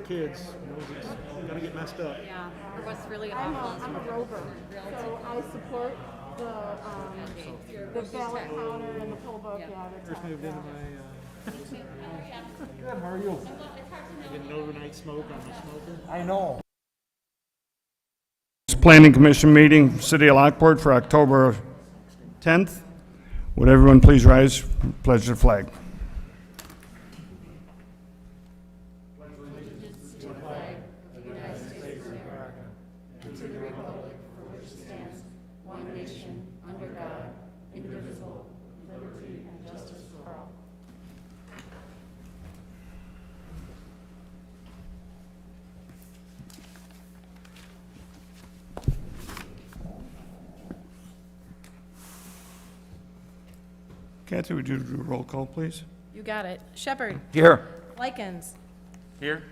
Kids, it's gonna get messed up. Yeah, or what's really awful is I'm a rover, so I support the ballot counter and the poll book. Yeah, First moved into my. Good. How are you? I get an overnight smoke on the smoker. I know. Planning Commission meeting, City of Lockport for October 10th. Would everyone please rise, pledge the flag. Kathy, would you do a roll call, please? You got it. Shepherd. Here. Likens. Here.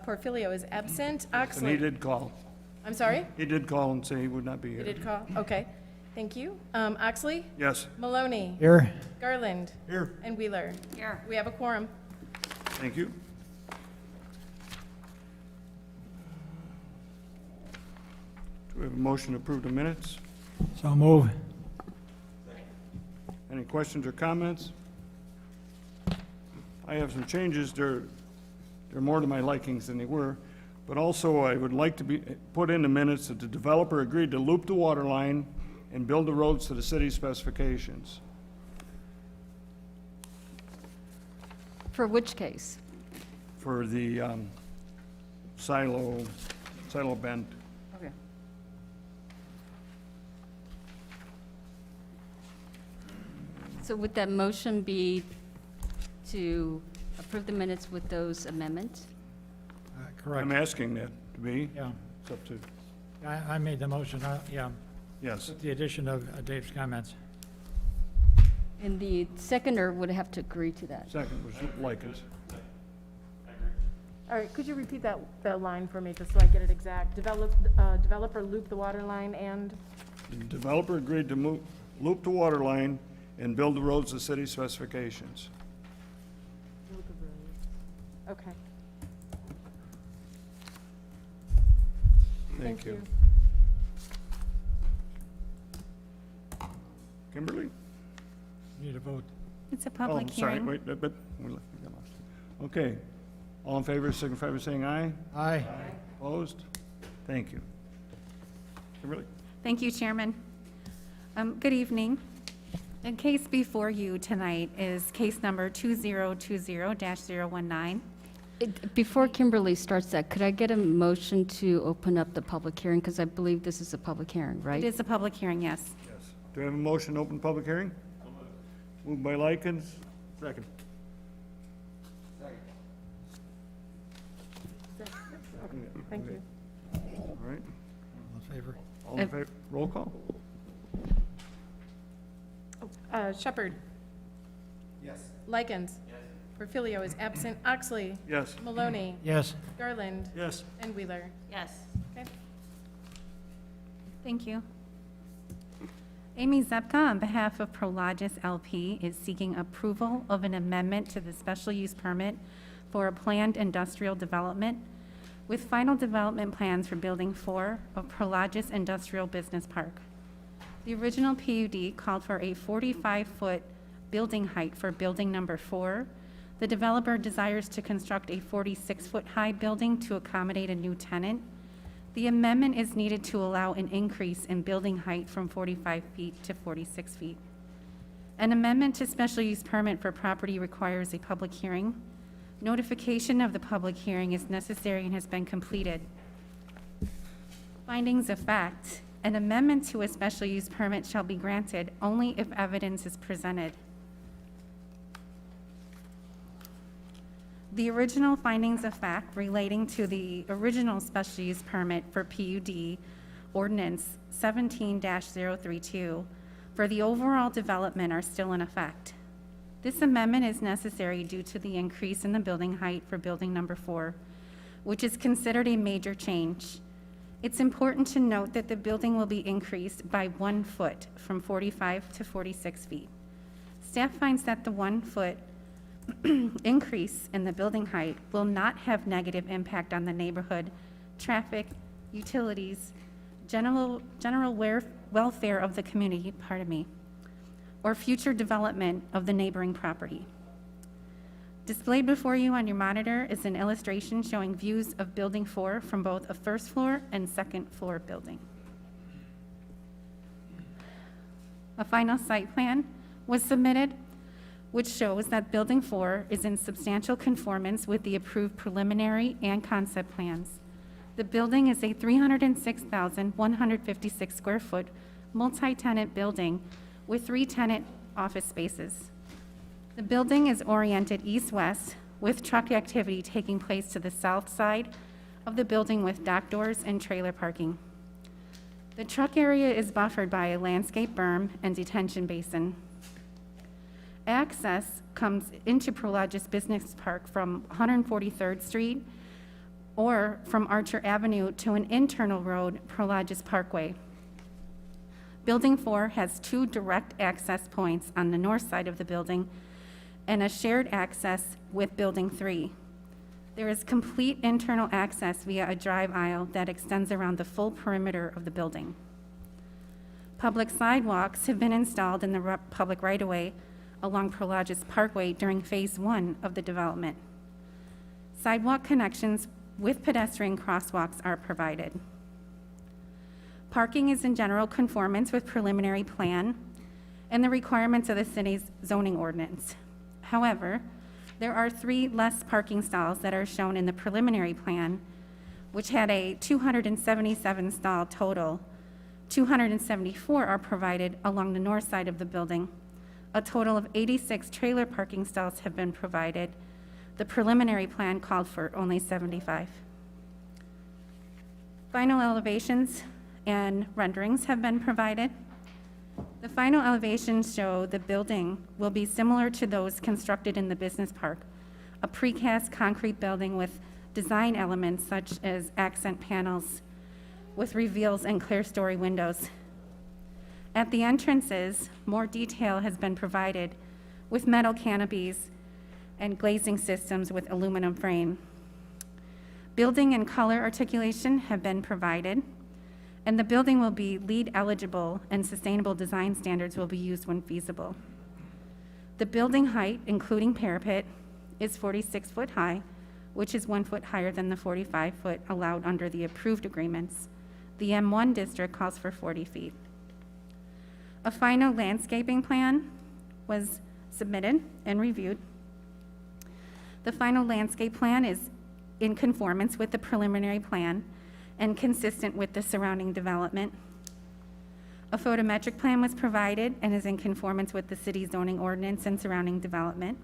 Portfolio is absent. And he Oxley. did call. I'm sorry? He did call and say he would not be You here. did call? Okay. Thank you. Oxley. Yes, Maloney. Here. Garland. Here. And Wheeler. here. We have a quorum. thank you. Do we have a motion to approve the minutes? So move. Any questions or comments? I have some changes. They're more to my likings than they were. But also, I would like to put in the minutes that the developer agreed to loop the water line and build the roads to the city specifications. For which case? For the silo bend. Okay. So would that motion be to approve the minutes with those amendments? Correct. I'm asking that to be. Yeah, It's up to, I made the motion, yeah, yes. with the addition of Dave's comments. And the seconder would have to agree to that. Second was Likens. All right. Could you repeat that line for me just so I get it exact? Developer loop the water line and? The developer agreed to loop the water line and build the roads to city specifications. Okay. Thank you. Kimberly? Need a vote. It's a Oh, public I'm sorry, hearing. wait, but, we got lost. Okay. All in favor, signify by saying aye. Aye. Opposed? Thank you. Kimberly? Thank you, Chairman. Good evening. The case before you tonight is case number 2020-019. Before Kimberly starts that, could I get a motion to open up the public hearing? Because I believe this is a public hearing, right? It is a public hearing, yes. Yes. Do I have a motion to open public hearing? Moved by Likens. Second. Thank you. All right. All in favor? All in favor? Roll call? Shepherd. Yes. Likens. Yes. Portfolio is absent. Oxley. Yes. Maloney. Yes. Garland. Yes. And Wheeler. Yes. Okay. Thank you. Amy Zepka, on behalf of Prologis LP, is seeking approval of an amendment to the special use permit for a planned industrial development with final development plans for Building 4 of Prologis Industrial Business Park. The original PUD called for a 45-foot building height for building number 4. The developer desires to construct a 46-foot high building to accommodate a new tenant. The amendment is needed to allow an increase in building height from 45 feet to 46 feet. An amendment to special use permit for property requires a public hearing. Notification of the public hearing is necessary and has been completed. Findings of fact: an amendment to a special use permit shall be granted only if evidence is presented. The original findings of fact relating to the original special use permit for PUD ordinance 17-032 for the overall development are still in effect. This amendment is necessary due to the increase in the building height for building number 4, which is considered a major change. It's important to note that the building will be increased by 1 foot from 45 to 46 feet. Staff finds that the 1 foot increase in the building height will not have negative impact on the neighborhood, traffic, utilities, general welfare of the community, or future development of the neighboring property. Displayed before you on your monitor is an illustration showing views of Building 4 from both a first floor and second floor building. A final site plan was submitted, which shows that Building 4 is in substantial conformance with the approved preliminary and concept plans. The building is a 306,156 square foot multi-tenant building with 3 tenant office spaces. The building is oriented east-west with truck activity taking place to the south side of the building with dock doors and trailer parking. The truck area is buffered by a landscape berm and detention basin. Access comes into Prologis Business Park from 143rd Street or from Archer Avenue to an internal road, Prologis Parkway. Building 4 has 2 direct access points on the north side of the building and a shared access with Building 3. There is complete internal access via a drive aisle that extends around the full perimeter of the building. Public sidewalks have been installed in the public right-of-way along Prologis Parkway during Phase 1 of the development. Sidewalk connections with pedestrian crosswalks are provided. Parking is in general conformance with preliminary plan and the requirements of the city's zoning ordinance. However, there are 3 less parking stalls that are shown in the preliminary plan, which had a 277 stall total. 274 are provided along the north side of the building. A total of 86 trailer parking stalls have been provided. The preliminary plan called for only 75. Final elevations and renderings have been provided. The final elevations show the building will be similar to those constructed in the business park, a precast concrete building with design elements such as accent panels with reveals and clear-story windows. At the entrances, more detail has been provided with metal canopies and glazing systems with aluminum frame. Building and color articulation have been provided, and the building will be LEED eligible and sustainable design standards will be used when feasible. The building height, including parapet, is 46 foot high, which is 1 foot higher than the 45 foot allowed under the approved agreements. The M1 district calls for 40 feet. A final landscaping plan was submitted and reviewed. The final landscape plan is in conformance with the preliminary plan and consistent with the surrounding development. A photometric plan was provided and is in conformance with the city's zoning ordinance and surrounding development.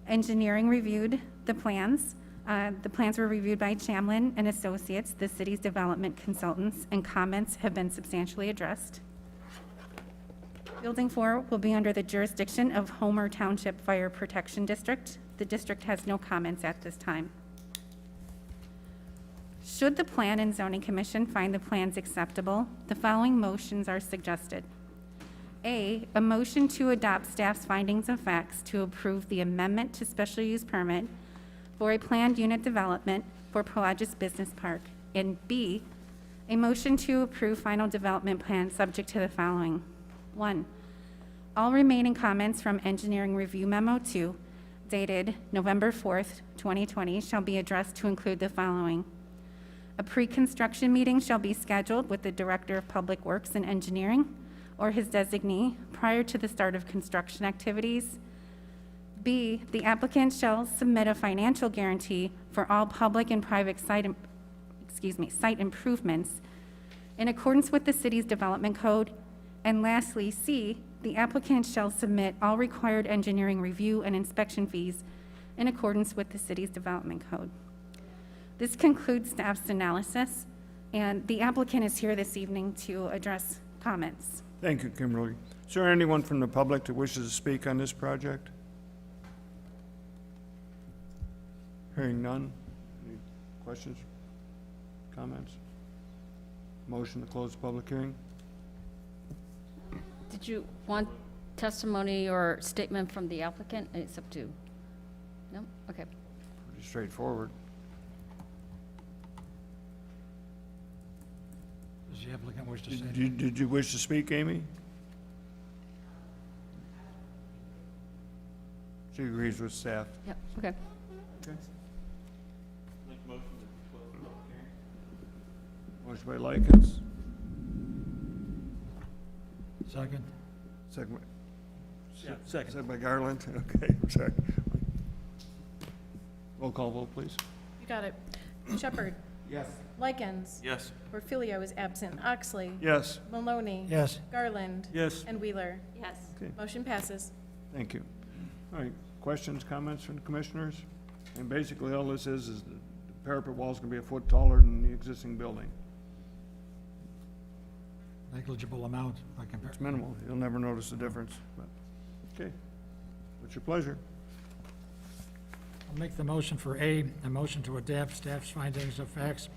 Engineering reviewed the plans. The plans were reviewed by Chamlin and Associates, the city's development consultants, and comments have been substantially addressed. Building 4 will be under the jurisdiction of Homer Township Fire Protection District. The district has no comments at this time. Should the Plan and Zoning Commission find the plans acceptable, the following motions are suggested. A motion to adopt staff's findings of facts to approve the amendment to special use permit for a planned unit development for Prologis Business Park. And B, a motion to approve final development plan subject to the following. 1, all remaining comments from Engineering Review Memo 2, dated November 4th, 2020, shall be addressed to include the following. A pre-construction meeting shall be scheduled with the Director of Public Works and Engineering or his designee prior to the start of construction activities. B, the applicant shall submit a financial guarantee for all public and private site improvements in accordance with the city's development code. And lastly, C, the applicant shall submit all required engineering review and inspection fees in accordance with the city's development code. This concludes staff's analysis, and the applicant is here this evening to address comments. Thank you, Kimberly. Is there anyone from the public that wishes to speak on this project? Hearing none. Any questions? Comments? Motion to close the public hearing? Did you want testimony or statement from the applicant? It's up to, no? Okay. Pretty straightforward. Does the applicant wish to say? Did you wish to speak, Amy? She agrees with staff. Yep, okay. Motion by Likens, Second? second, Second. second by Garland. Okay, sorry. Roll call vote, please. You got it. Shepherd. Yes. Likens. Yes. Portillo is absent. Oxley. Yes, Maloney. Yes. Garland. Yes. And Wheeler. Yes. okay, Motion passes. thank you. All right, questions, comments from the commissioners? And basically, all this is the parapet wall's gonna be a foot taller than the existing building. Negligible amount by comparison. It's minimal, you'll never notice the difference, but, okay. What's your pleasure? I'll make the motion for A motion to adapt staff's findings of facts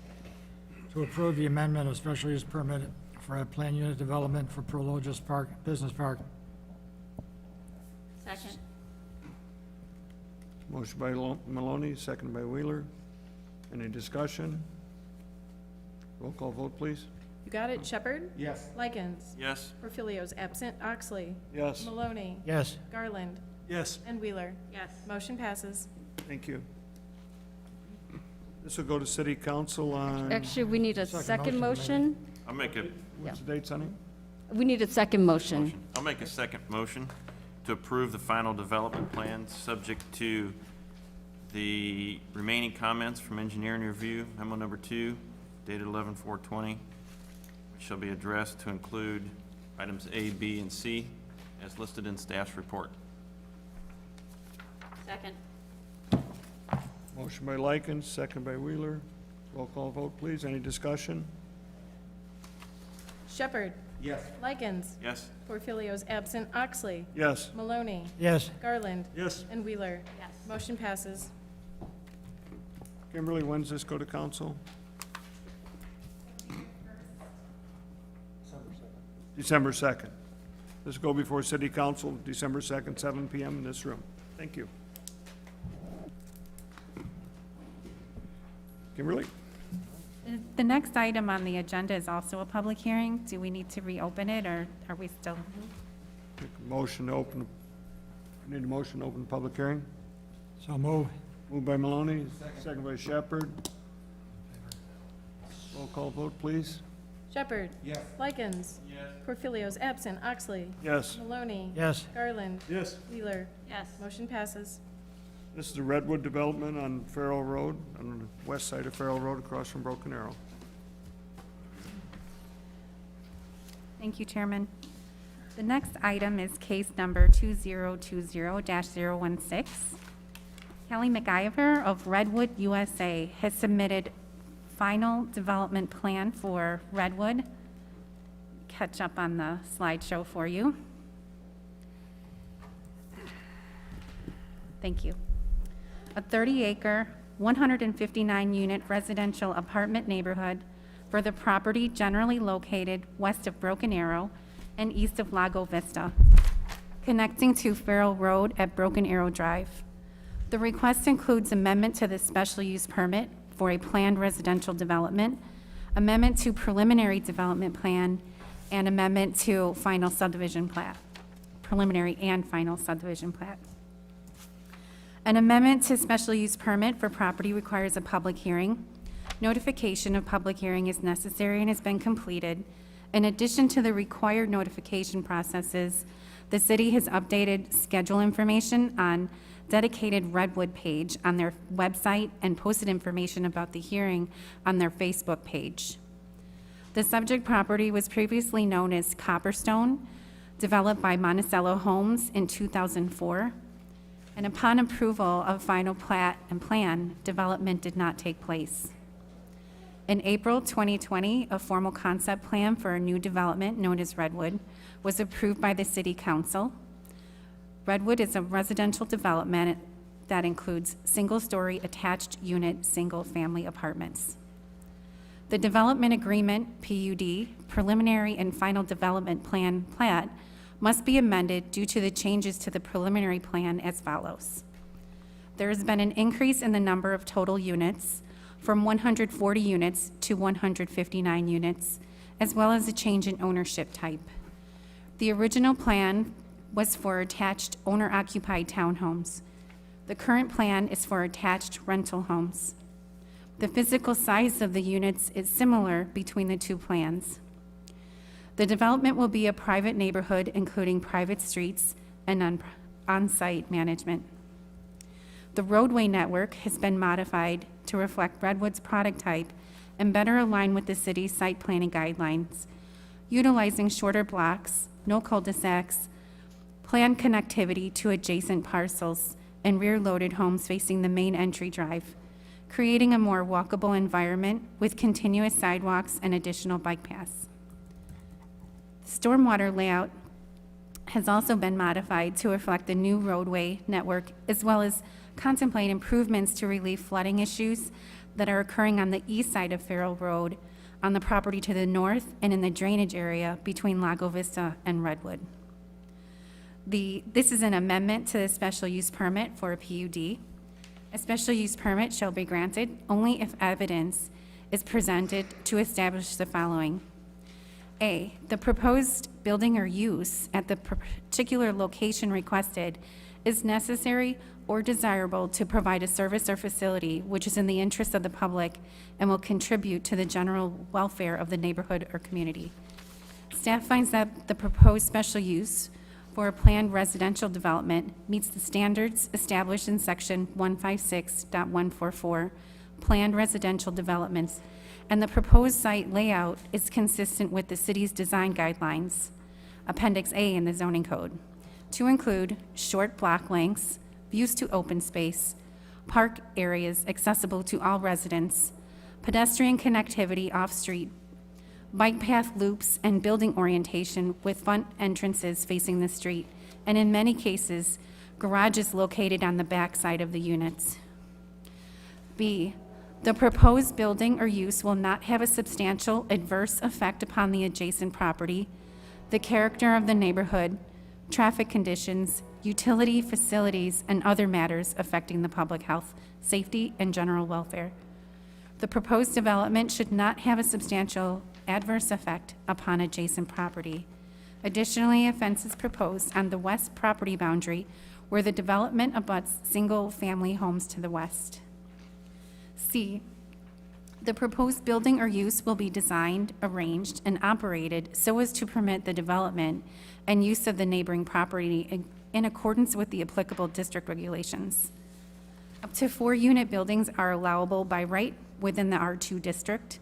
to approve the amendment of special use permit for a planned unit development for Prologis Park, Business Park. Second. Motion by Maloney, seconded by Wheeler. Any discussion? Roll call vote, please. You got it. Shepherd. Yes. Likens. Yes. Portillo's absent. Oxley. Yes, Maloney. Yes. Garland. Yes. And Wheeler. Yes. Motion passes. thank you. This will go to city council on, Actually, we need a Second second motion, motion. I'll make a, what's the date, Sonny? We need a second motion. I'll make a second motion to approve the final development plan, subject to the remaining comments from engineering review, memo number 2, dated 11/4/20, which shall be addressed to include items A, B, and C as listed in staff's report. Second. Motion by Likens, second by Wheeler. Roll call vote, please. Any discussion? Shepherd. Yes. Likens. Yes. Portillo's absent. Oxley. Yes, Maloney. Yes. Garland. Yes. And Wheeler. Yes. Motion passes. Kimberly, when's this go to council? December 2nd. This will go before city council, December 2nd, 7 PM in this room. Thank you. Kimberly? The next item on the agenda is also a public hearing. Do we need to reopen it, or are we still? Make a motion to open, need a motion to open the public hearing? So move. Moved by Maloney, second by Shepherd. Roll call vote, please. Shepherd. Yes. Likens. Yes. Portillo's absent. Oxley. Yes. Maloney. Yes. Garland. Yes. Wheeler. Yes. Motion passes. This is the Redwood development on Farrell Road, on the west side of Farrell Road, across from Broken Arrow. Thank you, Chairman. The next item is case number 2020-016. Kelly McIver of Redwood, USA has submitted final development plan for Redwood. Catch up on the slideshow for you. Thank you. A 30-acre, 159-unit residential apartment neighborhood for the property generally located west of Broken Arrow and east of Lago Vista, connecting to Farrell Road at Broken Arrow Drive. The request includes amendment to the special use permit for a planned residential development, amendment to preliminary development plan, and amendment to final subdivision plat, preliminary and final subdivision plat. An amendment to special use permit for property requires a public hearing. Notification of public hearing is necessary and has been completed. In addition to the required notification processes, the city has updated schedule information on dedicated Redwood page on their website and posted information about the hearing on their Facebook page. The subject property was previously known as Copperstone, developed by Monticello Homes in 2004. And upon approval of final plat and plan, development did not take place. In April 2020, a formal concept plan for a new development known as Redwood was approved by the City Council. Redwood is a residential development that includes single-story attached unit, single-family apartments. The development agreement, PUD, preliminary and final development plan, plat, must be amended due to the changes to the preliminary plan as follows. There has been an increase in the number of total units from 140 units to 159 units, as well as a change in ownership type. The original plan was for attached owner-occupied townhomes. The current plan is for attached rental homes. The physical size of the units is similar between the two plans. The development will be a private neighborhood, including private streets and on-site management. The roadway network has been modified to reflect Redwood's product type and better align with the city's site planning guidelines, utilizing shorter blocks, no cul-de-sacs, planned connectivity to adjacent parcels, and rear-loaded homes facing the main entry drive, creating a more walkable environment with continuous sidewalks and additional bike paths. Stormwater layout has also been modified to reflect the new roadway network, as well as contemplate improvements to relieve flooding issues that are occurring on the east side of Farrell Road, on the property to the north, and in the drainage area between Lago Vista and Redwood. This is an amendment to the special use permit for a PUD. A special use permit shall be granted only if evidence is presented to establish the following. A, the proposed building or use at the particular location requested is necessary or desirable to provide a service or facility which is in the interest of the public and will contribute to the general welfare of the neighborhood or community. Staff finds that the proposed special use for a planned residential development meets the standards established in section 156.144, planned residential developments, and the proposed site layout is consistent with the city's design guidelines, Appendix A in the zoning code, to include short block lengths, views to open space, park areas accessible to all residents, pedestrian connectivity off-street, bike path loops, and building orientation with front entrances facing the street, and in many cases, garages located on the back side of the units. B, the proposed building or use will not have a substantial adverse effect upon the adjacent property, the character of the neighborhood, traffic conditions, utility facilities, and other matters affecting the public health, safety, and general welfare. The proposed development should not have a substantial adverse effect upon adjacent property. Additionally, a fence is proposed on the west property boundary where the development abuts single-family homes to the west. C, the proposed building or use will be designed, arranged, and operated so as to permit the development and use of the neighboring property in accordance with the applicable district regulations. Up to 4-unit buildings are allowable by right within the R2 district.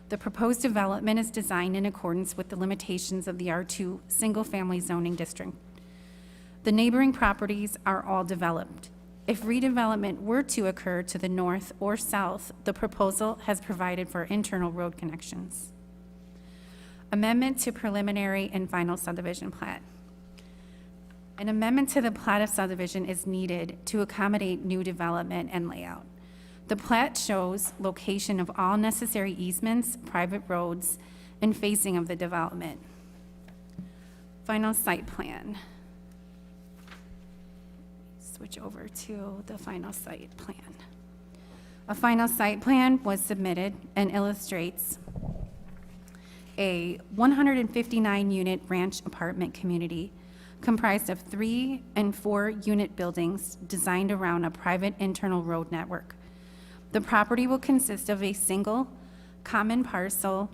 The proposed development is designed in accordance with the limitations of the R2 single-family zoning district. The neighboring properties are all developed. If redevelopment were to occur to the north or south, the proposal has provided for internal road connections. Amendment to preliminary and final subdivision plat. An amendment to the plat of subdivision is needed to accommodate new development and layout. The plat shows location of all necessary easements, private roads, and phasing of the development. Final site plan. Switch over to the final site plan. A final site plan was submitted and illustrates a 159-unit ranch apartment community comprised of 3- and 4-unit buildings designed around a private internal road network. The property will consist of a single common parcel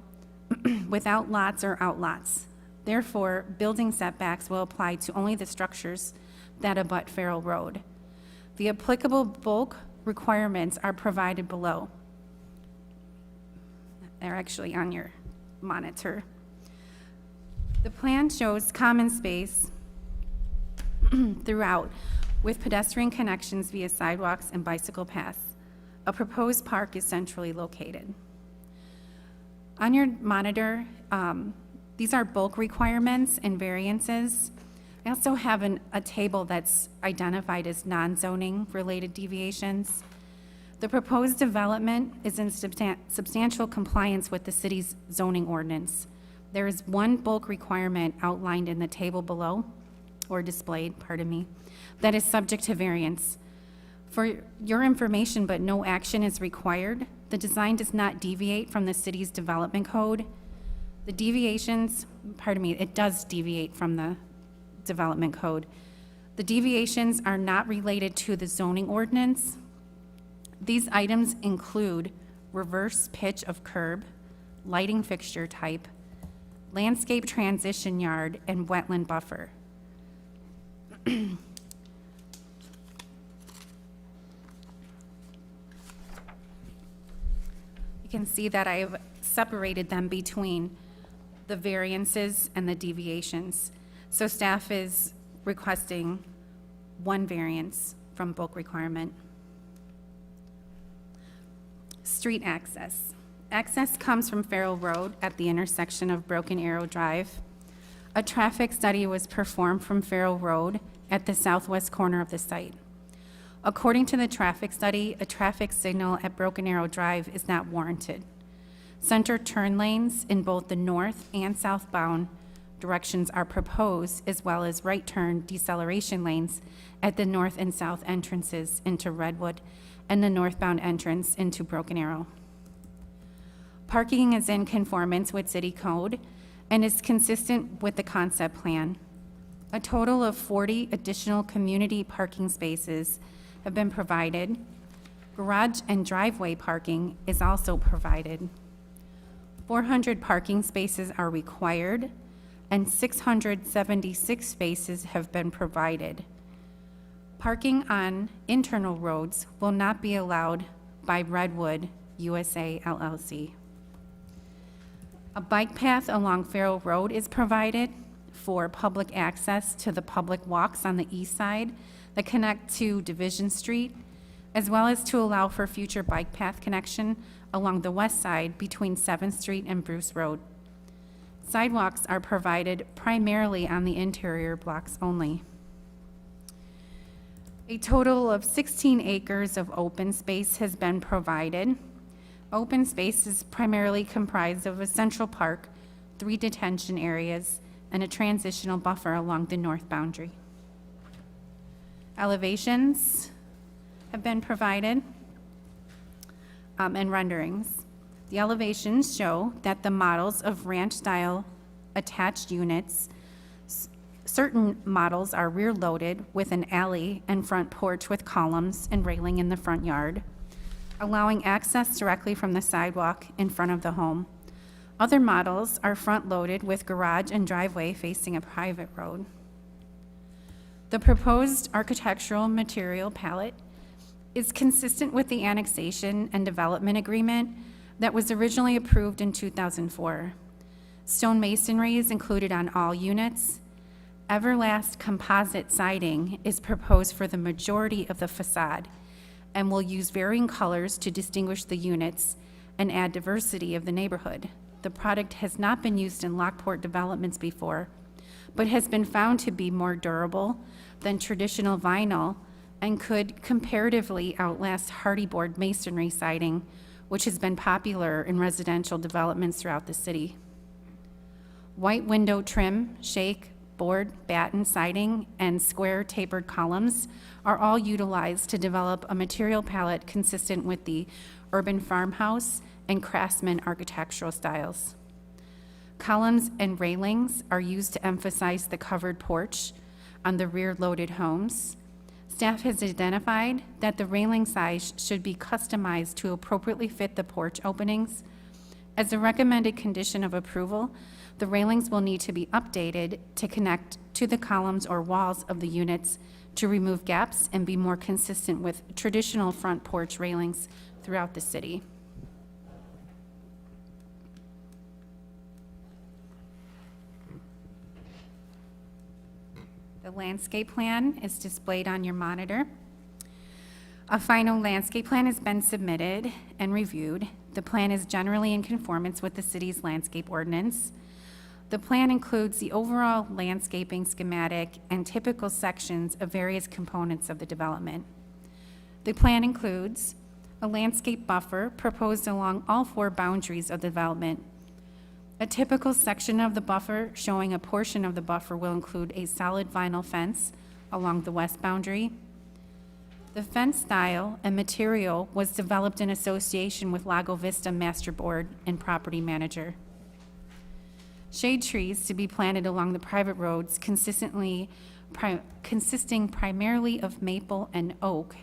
without lots or outlots. Therefore, building setbacks will apply to only the structures that abut Farrell Road. The applicable bulk requirements are provided below. They're actually on your monitor. The plan shows common space throughout with pedestrian connections via sidewalks and bicycle paths. A proposed park is centrally located. On your monitor, these are bulk requirements and variances. I also have a table that's identified as non-zoning related deviations. The proposed development is in substantial compliance with the city's zoning ordinance. There is one bulk requirement outlined in the table below, or displayed, pardon me, that is subject to variance. For your information, but no action is required, the design does not deviate from the city's development code. The deviations, pardon me, it does deviate from the development code. The deviations are not related to the zoning ordinance. These items include reverse pitch of curb, lighting fixture type, landscape transition yard, and wetland buffer. You can see that I've separated them between the variances and the deviations. So staff is requesting one variance from bulk requirement. Street access. Access comes from Farrell Road at the intersection of Broken Arrow Drive. A traffic study was performed from Farrell Road at the southwest corner of the site. According to the traffic study, a traffic signal at Broken Arrow Drive is not warranted. Center turn lanes in both the north and southbound directions are proposed, as well as right turn deceleration lanes at the north and south entrances into Redwood and the northbound entrance into Broken Arrow. Parking is in conformance with city code and is consistent with the concept plan. A total of 40 additional community parking spaces have been provided. Garage and driveway parking is also provided. 400 parking spaces are required, and 676 spaces have been provided. Parking on internal roads will not be allowed by Redwood USA LLC. A bike path along Farrell Road is provided for public access to the public walks on the east side that connect to Division Street, as well as to allow for future bike path connection along the west side between 7th Street and Bruce Road. Sidewalks are provided primarily on the interior blocks only. A total of 16 acres of open space has been provided. Open space is primarily comprised of a central park, 3 detention areas, and a transitional buffer along the north boundary. Elevations have been provided, and renderings. The elevations show that the models of ranch-style attached units, certain models are rear-loaded with an alley and front porch with columns and railing in the front yard, allowing access directly from the sidewalk in front of the home. Other models are front-loaded with garage and driveway facing a private road. The proposed architectural material palette is consistent with the annexation and development agreement that was originally approved in 2004. Stone masonry is included on all units. Everlast composite siding is proposed for the majority of the facade and will use varying colors to distinguish the units and add diversity of the neighborhood. The product has not been used in Lockport developments before, but has been found to be more durable than traditional vinyl and could comparatively outlast hardy board masonry siding, which has been popular in residential developments throughout the city. White window trim, shake, board, batten siding, and square tapered columns are all utilized to develop a material palette consistent with the urban farmhouse and craftsman architectural styles. Columns and railings are used to emphasize the covered porch on the rear-loaded homes. Staff has identified that the railing size should be customized to appropriately fit the porch openings. As a recommended condition of approval, the railings will need to be updated to connect to the columns or walls of the units to remove gaps and be more consistent with traditional front porch railings throughout the city. The landscape plan is displayed on your monitor. A final landscape plan has been submitted and reviewed. The plan is generally in conformance with the city's landscape ordinance. The plan includes the overall landscaping schematic and typical sections of various components of the development. The plan includes a landscape buffer proposed along all 4 boundaries of the development, A typical section of the buffer showing a portion of the buffer will include a solid vinyl fence along the west boundary. The fence style and material was developed in association with Lago Vista Master Board and Property Manager. Shade trees to be planted along the private roads consisting primarily of maple and oak.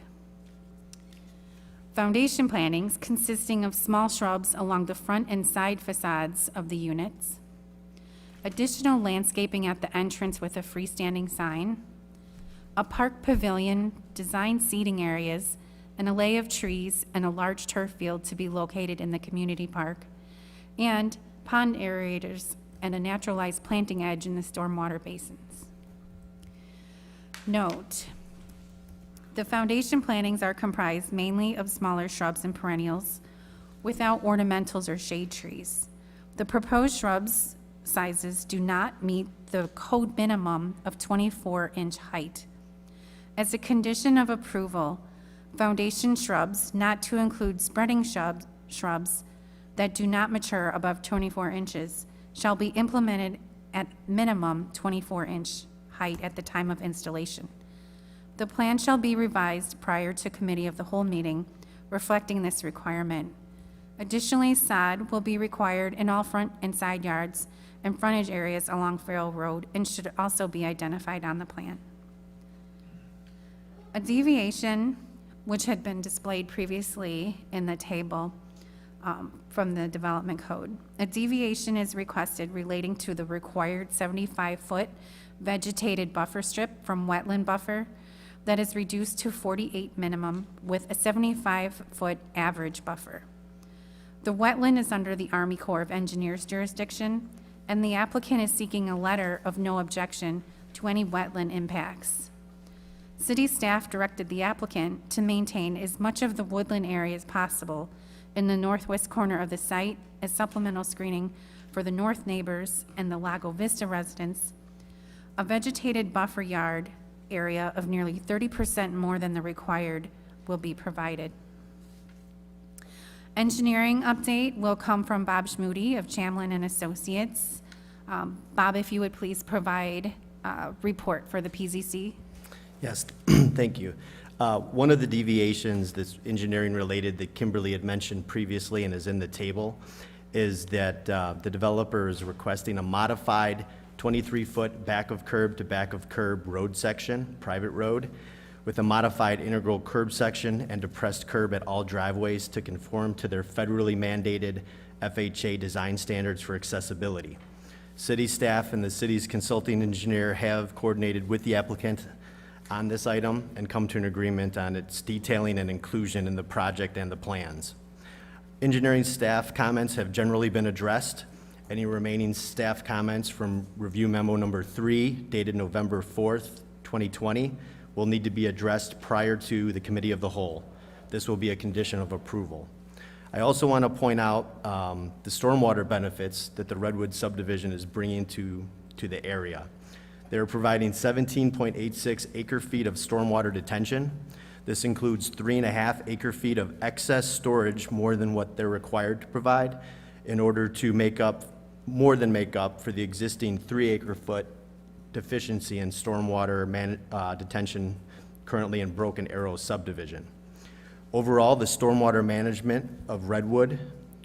Foundation plantings consisting of small shrubs along the front and side facades of the units. Additional landscaping at the entrance with a freestanding sign. A park pavilion, designed seating areas, an array of trees, and a large turf field to be located in the community park, and pond aerators and a naturalized planting edge in the stormwater basins. Note, the foundation plantings are comprised mainly of smaller shrubs and perennials without ornamentals or shade trees. The proposed shrubs sizes do not meet the code minimum of 24-inch height. As a condition of approval, foundation shrubs, not to include spreading shrubs that do not mature above 24 inches, shall be implemented at minimum 24-inch height at the time of installation. The plan shall be revised prior to committee of the whole meeting, reflecting this requirement. Additionally, sod will be required in all front and side yards and frontage areas along Farrell Road and should also be identified on the plan. A deviation, which had been displayed previously in the table from the development code. A deviation is requested relating to the required 75-foot vegetated buffer strip from wetland buffer that is reduced to 48 minimum with a 75-foot average buffer. The wetland is under the Army Corps of Engineers jurisdiction, and the applicant is seeking a letter of no objection to any wetland impacts. City staff directed the applicant to maintain as much of the woodland area as possible in the northwest corner of the site as supplemental screening for the north neighbors and the Lago Vista residents. A vegetated buffer yard area of nearly 30% more than the required will be provided. Engineering update will come from Bob Schmoody of Chamlin and Associates. Bob, if you would please provide a report for the PZC. Yes, thank you. One of the deviations that's engineering related that Kimberly had mentioned previously and is in the table is that the developer is requesting a modified 23-foot back of curb to back of curb road section, private road, with a modified integral curb section and depressed curb at all driveways to conform to their federally mandated FHA design standards for accessibility. City staff and the city's consulting engineer have coordinated with the applicant on this item and come to an agreement on its detailing and inclusion in the project and the plans. Engineering staff comments have generally been addressed. Any remaining staff comments from review memo number 3, dated November 4th, 2020, will need to be addressed prior to the committee of the whole. This will be a condition of approval. I also want to point out the stormwater benefits that the Redwood subdivision is bringing to the area. They're providing 17.86 acre-feet of stormwater detention. This includes 3.5 acre-feet of excess storage, more than what they're required to provide, in order to more than make up for the existing 3 acre-foot deficiency in stormwater detention currently in Broken Arrow subdivision. Overall, the stormwater management of Redwood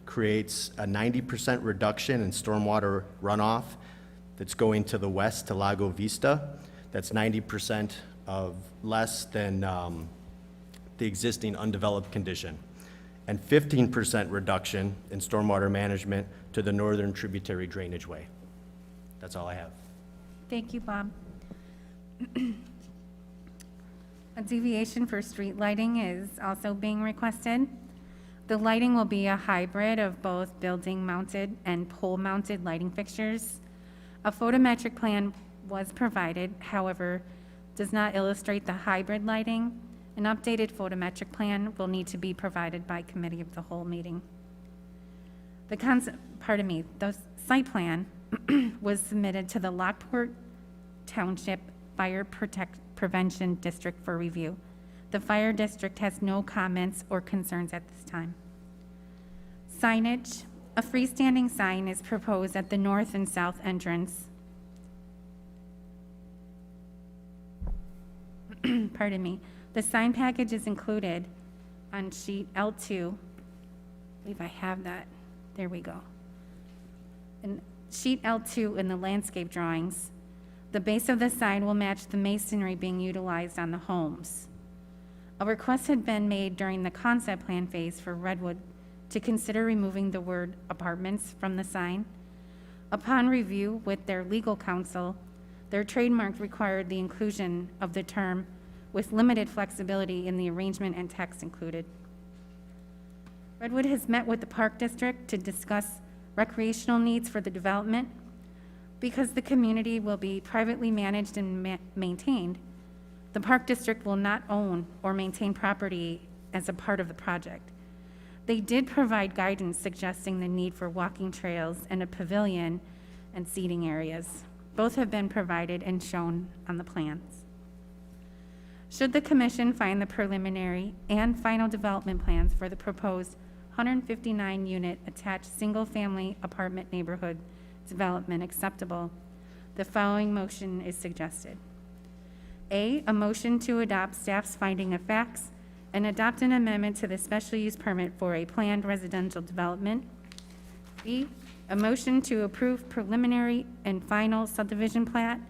creates a 90% reduction in stormwater runoff that's going to the west to Lago Vista. That's 90% of less than the existing undeveloped condition, and 15% reduction in stormwater management to the northern tributary drainage way. That's all I have. Thank you, Bob. A deviation for street lighting is also being requested. The lighting will be a hybrid of both building-mounted and pole-mounted lighting fixtures. A photometric plan was provided, however, does not illustrate the hybrid lighting. An updated photometric plan will need to be provided by committee of the whole meeting. The site plan was submitted to the Lockport Township Fire Prevention District for review. The fire district has no comments or concerns at this time. Signage A freestanding sign is proposed at the north and south entrance. Pardon me. The sign package is included on sheet L2. I believe I have that. There we go. In sheet L2 in the landscape drawings, the base of the sign will match the masonry being utilized on the homes. A request had been made during the concept plan phase for Redwood to consider removing the word apartments from the sign. Upon review with their legal counsel, their trademark required the inclusion of the term with limited flexibility in the arrangement and text included. Redwood has met with the Park District to discuss recreational needs for the development. Because the community will be privately managed and maintained, the Park District will not own or maintain property as a part of the project. They did provide guidance suggesting the need for walking trails and a pavilion and seating areas. Both have been provided and shown on the plans. Should the commission find the preliminary and final development plans for the proposed 159-unit attached single-family apartment neighborhood development acceptable, the following motion is suggested. A motion to adopt staff's finding of facts and adopt an amendment to the special use permit for a planned residential development. B, a motion to approve preliminary and final subdivision plat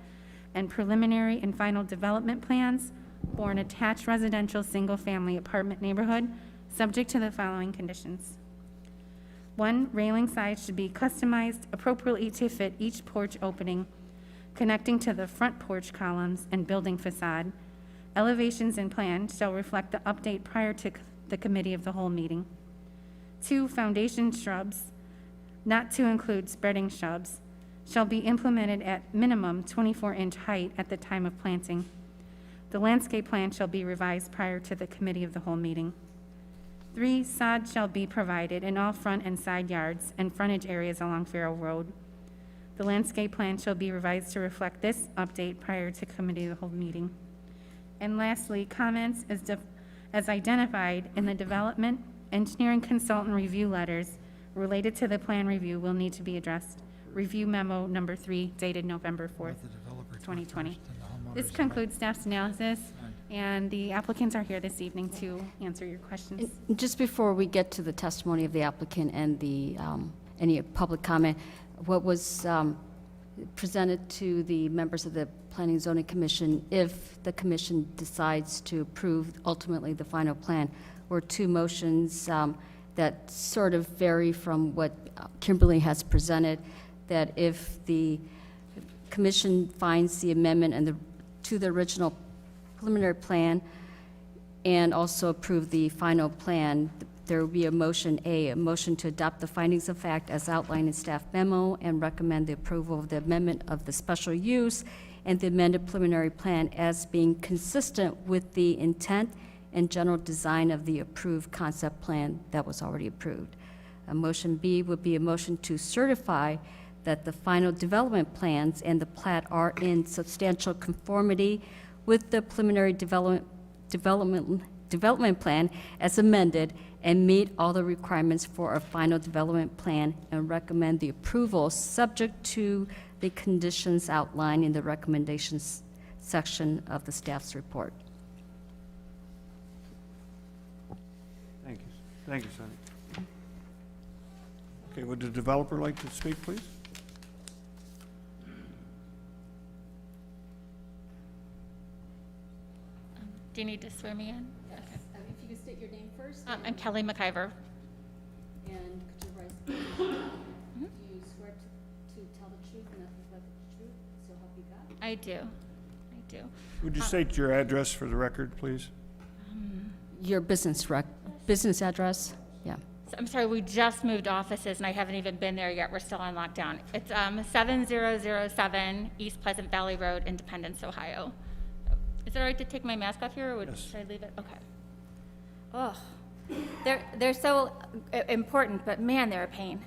and preliminary and final development plans for an attached residential single-family apartment neighborhood, subject to the following conditions. 1, railing sides should be customized appropriately to fit each porch opening, connecting to the front porch columns and building facade. Elevations and plan shall reflect the update prior to the committee of the whole meeting. 2, foundation shrubs, not to include spreading shrubs, shall be implemented at minimum 24-inch height at the time of planting. The landscape plan shall be revised prior to the committee of the whole meeting. 3, sod shall be provided in all front and side yards and frontage areas along Farrell Road. The landscape plan shall be revised to reflect this update prior to committee of the whole meeting. And lastly, comments as identified in the development engineering consultant review letters related to the plan review will need to be addressed. Review memo number 3 dated November 4th, 2020. This concludes staff's analysis, and the applicants are here this evening to answer your questions. Just before we get to the testimony of the applicant and the, any public comment, what was presented to the members of the Planning and Zoning Commission, if the commission decides to approve ultimately the final plan, were 2 motions that sort of vary from what Kimberly has presented, that if the commission finds the amendment to the original preliminary plan and also approve the final plan, there will be a motion A, a motion to adopt the findings of fact as outlined in staff memo and recommend the approval of the amendment of the special use and the amended preliminary plan as being consistent with the intent and general design of the approved concept plan that was already approved. A motion B would be a motion to certify that the final development plans and the plat are in substantial conformity with the preliminary development plan as amended and meet all the requirements for a final development plan and recommend the approval subject to the conditions outlined in the recommendations section of the staff's report. Thank you. Thank you, Sonny. Okay, would the developer like to speak, please? Do you need to swear me in? Yes. If you could state your name first. I'm Kelly McIver. And could you write, do you swear to tell the truth and nothing but the truth, so help you God? I do. Would you state your address for the record, please? Your business address? Yeah. So I'm sorry, we just moved offices and I haven't even been there yet. We're still on lockdown. It's 7007 East Pleasant Valley Road, Independence, Ohio. Is it all right to take my mask off here, or Yes. should I leave it? Okay. Oh, they're so important, but man, they're a pain.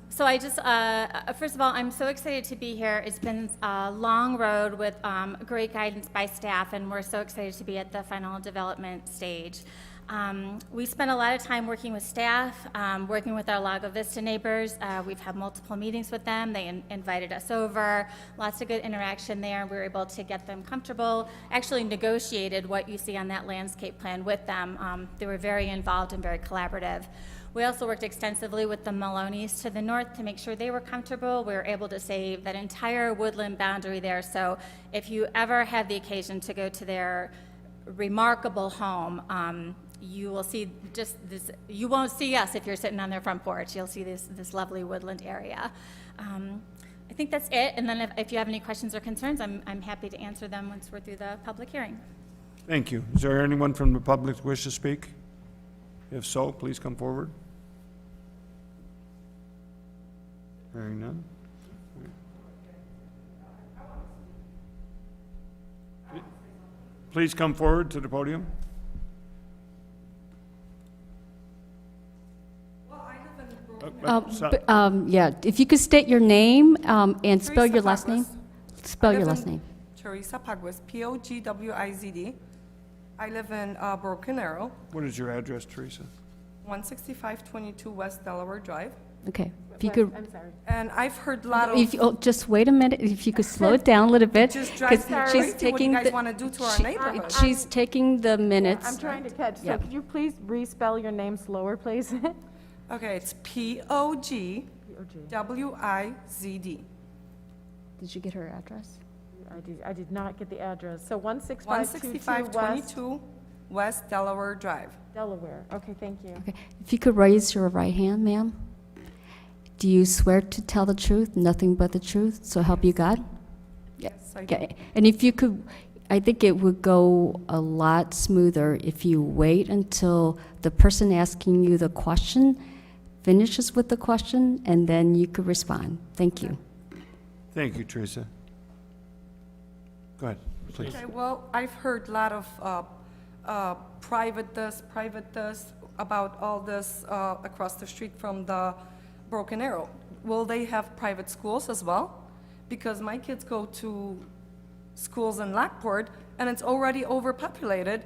So I just, first of all, I'm so excited to be here. It's been a long road with great guidance by staff, and we're so excited to be at the final development stage. We spent a lot of time working with staff, working with our Lago Vista neighbors. We've had multiple meetings with them. They invited us over. Lots of good interaction there. We were able to get them comfortable, actually negotiated what you see on that landscape plan with them. They were very involved and very collaborative. We also worked extensively with the Maloneys to the north to make sure they were comfortable. We were able to save that entire woodland boundary there. So if you ever have the occasion to go to their remarkable home, you will see just this, you won't see us if you're sitting on their front porch. You'll see this lovely woodland area. I think that's it. And then if you have any questions or concerns, I'm happy to answer them once we're through the public hearing. Thank you. Is there anyone from the public who wishes to speak? If so, please come forward. Hearing none. Please come forward to the podium. Yeah, if you could state your name and spell your last name. Spell your last name. Teresa Pagwizd, Pogwizd. I live in Broken Arrow, What is your address, Teresa? 16522 West Delaware Drive. Okay, if you could, I'm sorry. And I've heard a lot of, if, oh, just wait a minute, if you could slow it down a little bit. just drives me 'cause crazy she's what you taking guys the- want to do to our she- neighborhood. She's taking the minutes. I'm trying to catch, so Yeah. could you please respell your name slower, please? Okay, it's Pogwizd. Did you get her address? I did not get the address. So 16522 West 16522 West Delaware Drive. Delaware. Okay, thank you. Okay, if you could raise your right hand, ma'am. Do you swear to tell the truth, nothing but the truth, so help you God? Yes, I do. Okay, and if you could, I think it would go a lot smoother if you wait until the person asking you the question finishes with the question, and then you could respond. Thank you. Thank you, Teresa. Go ahead, please. Okay, well, I've heard a lot of private this about all this across the street from the Broken Arrow. Will they have private schools as well? Because my kids go to schools in Lockport, and it's already overpopulated.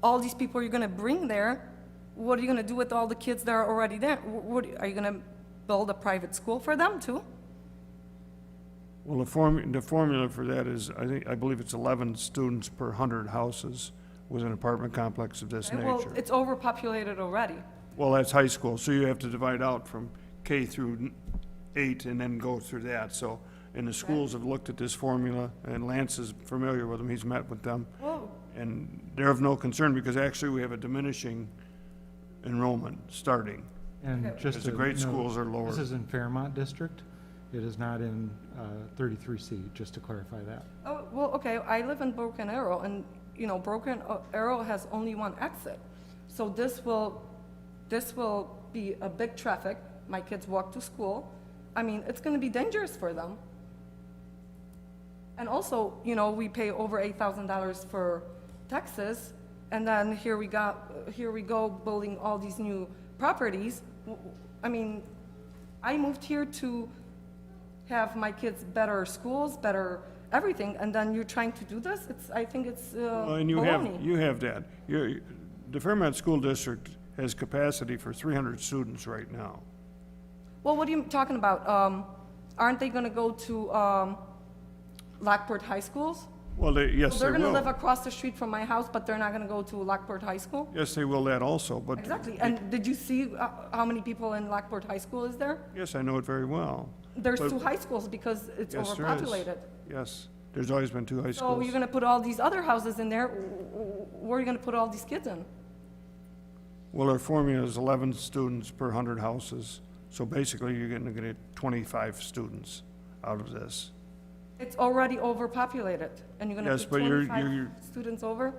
All these people you're gonna bring there, what are you gonna do with all the kids that are already there? Are you gonna build a private school for them too? Well, the formula for that is, I believe it's 11 students per 100 houses with an apartment complex of this Well, nature. it's overpopulated already. Well, that's high school, so you have to divide out from K through 8 and then go through that. So, and the schools have looked at this formula, and Lance is familiar with them, he's met with them. Well, And they're of no concern, because actually we have a diminishing enrollment starting. And just Because the to grade note, schools are lower. This is in Fairmont District. It is not in 33C, just to clarify that. oh, well, okay, I live in Broken Arrow, and, you know, Broken Arrow has only one exit. So this will be a big traffic. My kids walk to school. I mean, it's gonna be dangerous for them. And also, you know, we pay over $8,000 for taxes, and then here we go building all these new properties. I mean, I moved here to have my kids better schools, better everything, and then you're trying to do this? I think it's Well, and baloney. you have that. The Fairmont School District has capacity for 300 students right now. Well, what are you talking about? Aren't they gonna go to Lockport High Schools? Well, yes, So they they're gonna live will. across the street from my house, but they're not gonna go to Lockport High School? Yes, they will that also, but. Exactly, and did you see how many people in Lockport High School is there? Yes, I know it very well. There's But- 2 high schools because it's Yes, there is. overpopulated. Yes, there's always been 2 high So schools. you're gonna put all these other houses in there, where are you gonna put all these kids in? Well, our formula is 11 students per 100 houses, so basically you're gonna get 25 students out of this. It's already overpopulated, and you're gonna Yes, put but you're- 25 students over?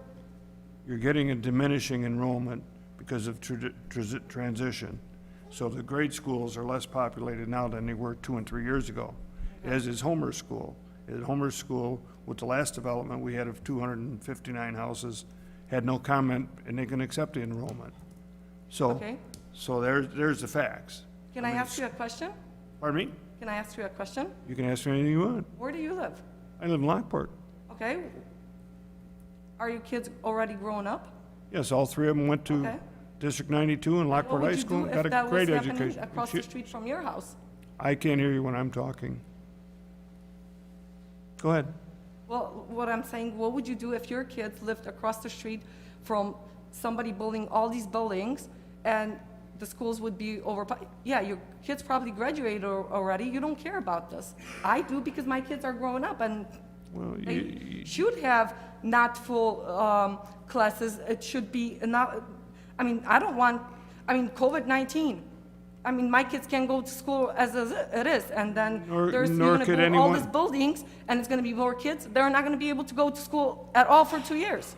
You're getting a diminishing enrollment because of transition. So the grade schools are less populated now than they were 2 and 3 years ago, as is Homer School. At Homer School, with the last development we had of 259 houses, had no comment, and they can accept the enrollment. So, Okay. so there's the facts. Can I ask you a question? Pardon me? Can I ask you a question? You can ask me anything you want. Where do you live? I live in Lockport. Okay? Are your kids already grown up? Yes, all three of them went to Okay. District 92 and What Lockport would High you School, do and got if a that great was happening education. across the street from your house? I can't hear you when I'm talking. Go ahead. Well, what I'm saying, what would you do if your kids lived across the street from somebody building all these buildings and the schools would be yeah, your kids probably graduated already, you don't care about this. I do because my kids are growing up and Well, they should have not full classes. It should be not, I mean, I don't want, I mean, COVID-19. I mean, my kids can't go to school as it is, and then Nor you're could gonna build all anyone- these buildings, and it's gonna be more kids. They're not gonna be able to go to school at all for 2 years.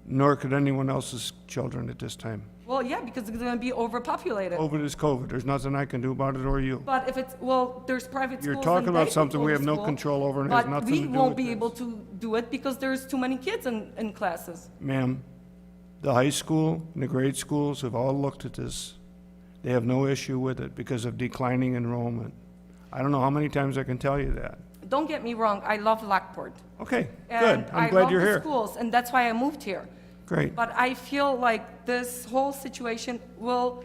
Nor could anyone else's children at this time. Well, yeah, because it's gonna be overpopulated. COVID is COVID. There's nothing I can do about it or you. But if it's, well, there's private schools. You're and talking they about could something go we to have no school, control over and has nothing to do But we won't with be this. able to do it because there's too many kids in classes. Ma'am, the high school and the grade schools have all looked at this. They have no issue with it because of declining enrollment. I don't know how many times I can tell you that. Don't get me wrong, I love Lockport. Okay, And good. I'm glad you're I love here. the schools, and that's why I moved here. Great. But I feel like this whole situation will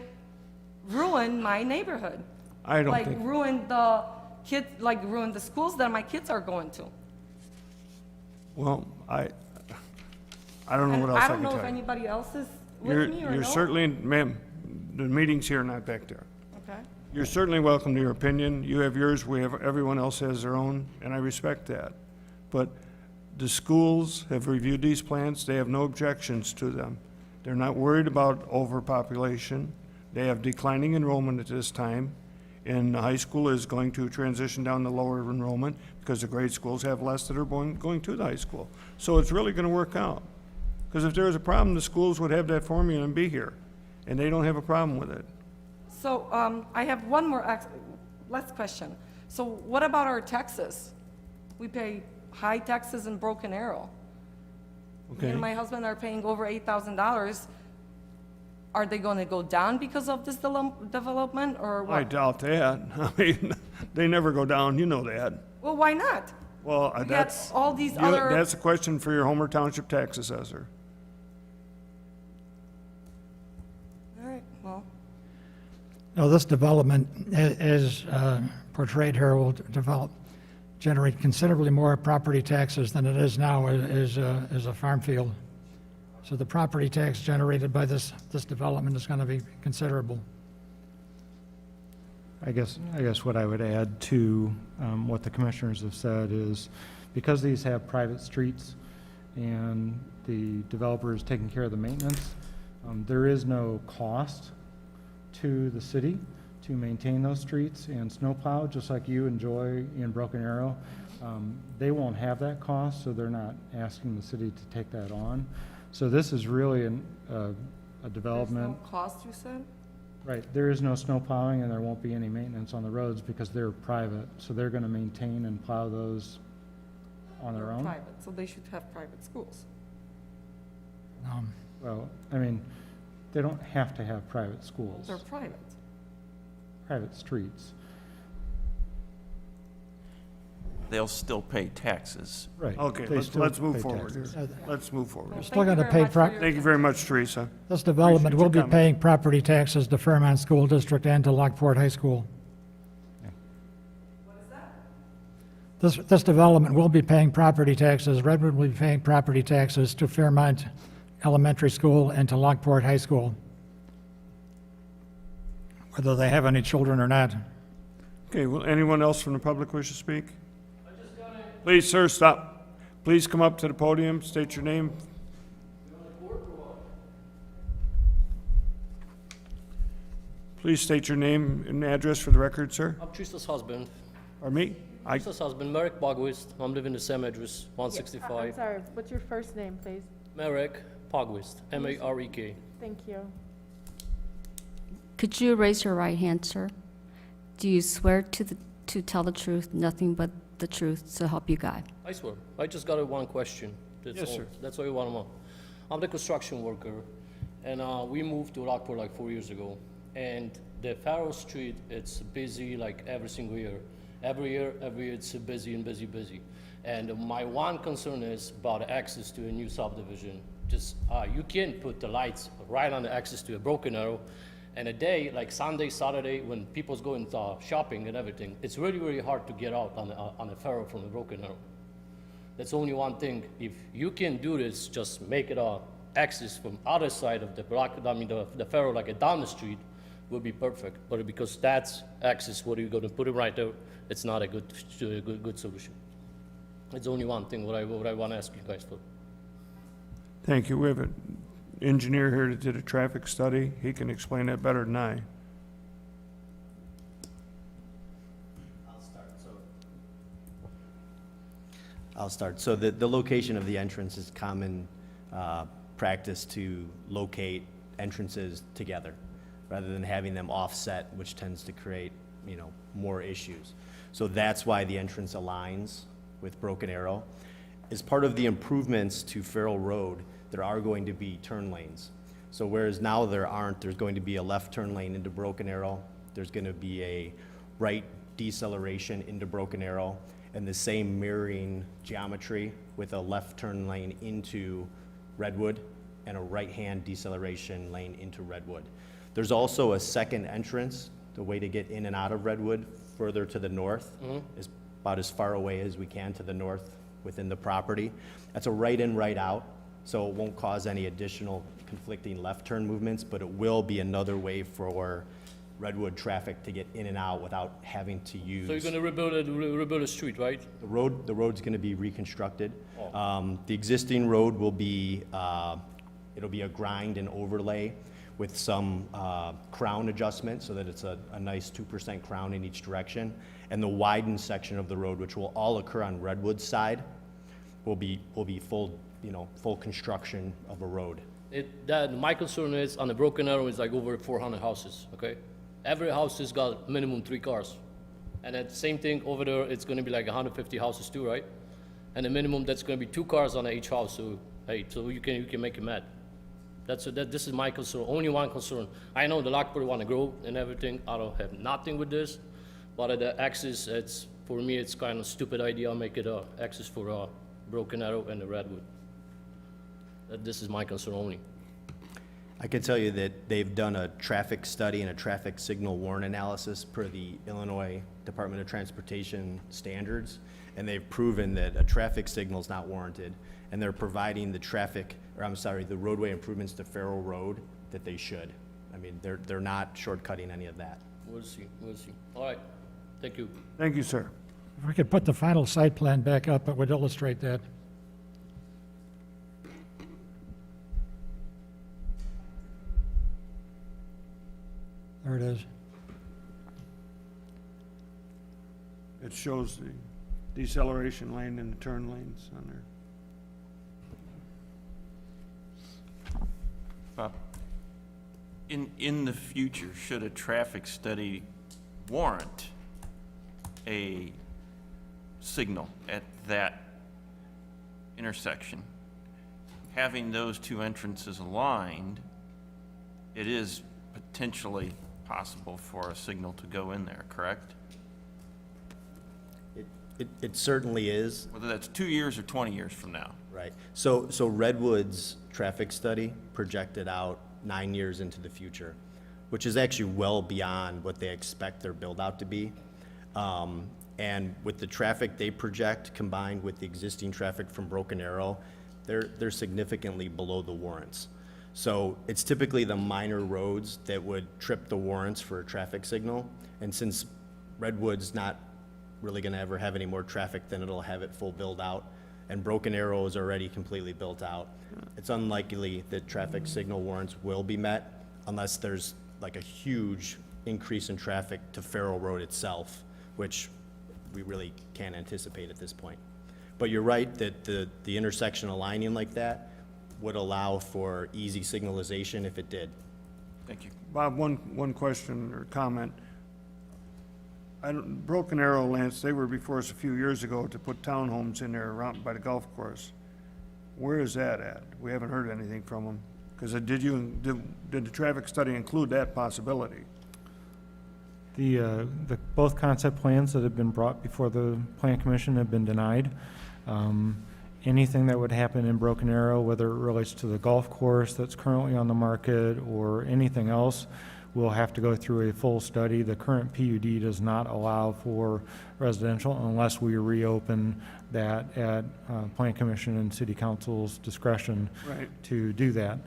ruin my neighborhood. I don't Like think, ruin the kids, like ruin the schools that my kids are going to. well, I don't know And what else I I can don't know tell if you. anybody else is You're, with me or no. you're certainly, ma'am, the meeting's here, not back there. Okay. You're certainly welcome to your opinion. You have yours, we have, everyone else has their own, and I respect that. But the schools have reviewed these plans, they have no objections to them. They're not worried about overpopulation. They have declining enrollment at this time, and the high school is going to transition down to lower enrollment because the grade schools have less that are going to the high school. So it's really gonna work out. Because if there was a problem, the schools would have that formula and be here, and they don't have a problem with it. So, I have one more last question. So what about our taxes? We pay high taxes in Broken Arrow. Me Okay? and my husband are paying over $8,000. Are they gonna go down because of this development, or I what? doubt that. I mean, they never go down, you know that. Well, why not? Well, We got that's, all these you- other. that's a question for your Homer Township tax assessor. All right, well, Now, this development, as portrayed here, will generate considerably more property taxes than it is now as a farm field. So the property tax generated by this development is going to be considerable. I guess what I would add to what the commissioners have said is, because these have private streets and the developer is taking care of the maintenance, there is no cost to the city to maintain those streets and snowplow, just like you enjoy in Broken Arrow. They won't have that cost, so they're not asking the city to take that on. So this is really a there's no development. cost, you said? Right, there is no snow plowing and there won't be any maintenance on the roads because they're private. So they're gonna maintain and plow those on their own. Private, so they should have private schools. Well, I mean, they don't have to have private schools, They're private. private streets. They'll still pay taxes. Right. Okay, they still let's move pay forward taxes. here. Let's move forward. Well, Still thank you gonna very pay much for pro- your Thank you very much, Teresa. This development will be comment. paying property taxes to Fairmont School District and to Lockport High School. This development will be paying property taxes, Redwood will be paying property taxes to Fairmont Elementary School and to Lockport High School, whether they have any children or not. Okay, will anyone else from the public wish to speak? Please, sir, stop. Please come up to the podium, state your name. Please state your name and address for the record, sir. I'm Teresa's husband. Or me? Teresa's husband, Merrick Pogwist. I'm living the same address, I'm 165. sorry, what's your first name, please? Merrick Pogwist, M-A-R-E-K. Thank you. Could you raise your right hand, sir? Do you swear to tell the truth, nothing but the truth, so help you God? I swear. I just got one question. That's Yes, all. sir. That's all you want to know. I'm the construction worker, and we moved to Lockport like 4 years ago. And the Farrow Street, it's busy like every single year. Every year it's busy and busy. And my one concern is about access to a new subdivision. Just, you can't put the lights right on the access to a Broken Arrow. And a day, like Sunday, Saturday, when people's going shopping and everything, it's really, really hard to get out on a Faro from a Broken Arrow. That's only one thing. If you can do this, just make it a access from other side of the block, the Faro, like down the street, would be perfect. But because that's access, what are you gonna put it right there? It's not a good solution. It's only one thing what I wanna ask you guys for. Thank you. We have an engineer here that did a traffic study. He can explain that better than I. I'll start. So the location of the entrance is common practice to locate entrances together rather than having them offset, which tends to create, more issues. So that's why the entrance aligns with Broken Arrow. As part of the improvements to Farrell Road, there are going to be turn lanes. So whereas now there aren't, there's going to be a left turn lane into Broken Arrow. There's going to be a right deceleration into Broken Arrow, and the same mirroring geometry with a left turn lane into Redwood and a right-hand deceleration lane into Redwood. There's also a second entrance, the way to get in and out of Redwood further to the north, is about as far away as we can to the north within the property. That's a right in, right out, so it won't cause any additional conflicting left turn movements, but it will be another way for Redwood traffic to get in and out without having to use. So you're gonna rebuild a street, right? The road's gonna be reconstructed. The existing road will be, it'll be a grind and overlay with some crown adjustment so that it's a nice 2% crown in each direction. And the widened section of the road, which will all occur on Redwood's side, will be full, full construction of a road. My concern is on the Broken Arrow is like over 400 houses, okay? Every house has got minimum 3 cars. And at the same thing over there, it's gonna be like 150 houses too, right? And the minimum, that's gonna be 2 cars on each house, so, hey, so you can make it mad. This is my concern, only one concern. I know the Lockport wanna grow and everything, I don't have nothing with this, but the access, for me, it's kind of stupid idea, I'll make it access for Broken Arrow and the Redwood. This is my concern only. I can tell you that they've done a traffic study and a traffic signal warrant analysis per the Illinois Department of Transportation standards, and they've proven that a traffic signal is not warranted, and they're providing the roadway improvements to Farrell Road that they should. I mean, they're not shortcutting any of that. We'll see. All right, thank you. Thank you, sir. If we could put the final site plan back up, it would illustrate that. There it is. It shows the deceleration lane and the turn lanes on there. Bob, in the future, should a traffic study warrant a signal at that intersection, having those 2 entrances aligned, it is potentially possible for a signal to go in there, correct? It certainly is. Whether that's 2 years or 20 years from now. Right. So Redwood's traffic study projected out 9 years into the future, which is actually well beyond what they expect their build-out to be. And with the traffic they project combined with the existing traffic from Broken Arrow, they're significantly below the warrants. So it's typically the minor roads that would trip the warrants for a traffic signal. And since Redwood's not really gonna ever have any more traffic, then it'll have it full build out. And Broken Arrow is already completely built out. It's unlikely that traffic signal warrants will be met unless there's like a huge increase in traffic to Farrell Road itself, which we really can't anticipate at this point. But you're right that the intersection aligning like that would allow for easy signalization if it did. Thank you. Bob, one question or comment. Broken Arrow, Lance, they were before us a few years ago to put townhomes in there around by the golf course. Where is that at? We haven't heard anything from them. Because did the traffic study include that possibility? Both concept plans that have been brought before the Plan Commission have been denied. anything that would happen in Broken Arrow, whether it relates to the golf course that's currently on the market or anything else, we'll have to go through a full study. The current PUD does not allow for residential unless we reopen that at Plan Commission and City Council's discretion Right. to do that.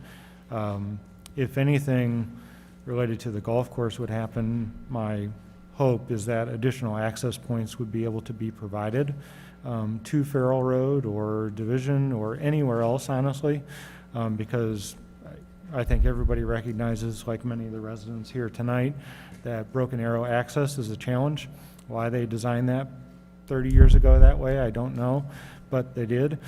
If anything related to the golf course would happen, my hope is that additional access points would be able to be provided to Farrell Road or Division or anywhere else, honestly, because I think everybody recognizes, like many of the residents here tonight, that Broken Arrow access is a challenge. Why they designed that 30 years ago that way, I don't know, but they did.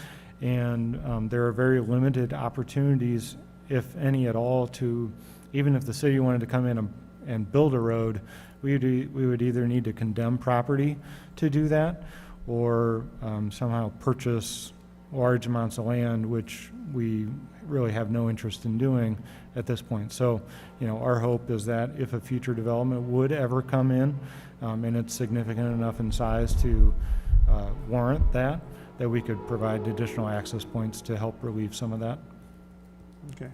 And there are very limited opportunities, if any at all, to, even if the city wanted to come in and build a road, we would either need to condemn property to do that or somehow purchase large amounts of land, which we really have no interest in doing at this point. So, our hope is that if a future development would ever come in, and it's significant enough in size to warrant that we could provide additional access points to help relieve some of that. Okay.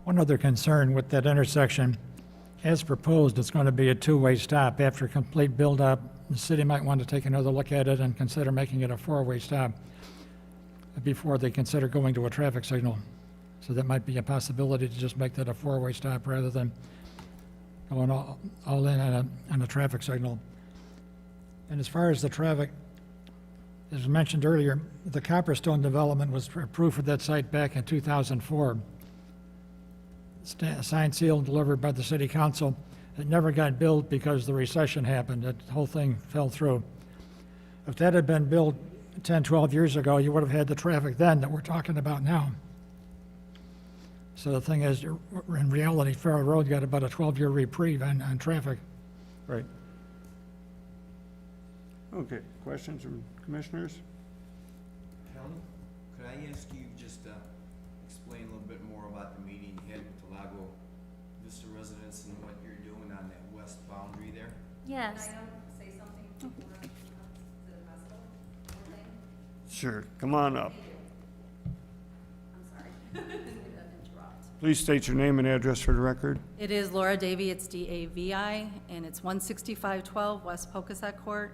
One other concern with that intersection, as proposed, it's going to be a two-way stop. After complete build-up, the city might want to take another look at it and consider making it a four-way stop before they consider going to a traffic signal. So that might be a possibility to just make that a four-way stop rather than going all in on a traffic signal. And as far as the traffic, as mentioned earlier, the Copperstone development was approved for that site back in 2004. Signed, sealed, and delivered by the city council. It never got built because the recession happened. The whole thing fell through. If that had been built 10, 12 years ago, you would have had the traffic then that we're talking about now. So the thing is, in reality, Farrell Road got about a 12-year reprieve on traffic. Right. Okay, questions from commissioners? Kelly, could I ask you just explain a little bit more about the meeting you had with the Lago Vista residents and what you're doing on that west boundary there? Yes. Say something before the festival? Sure, come on up. I'm sorry. Please state your name and address for the record. It is Laura Davy, it's D-A-V-I, and it's 16512 West Pocasset Court.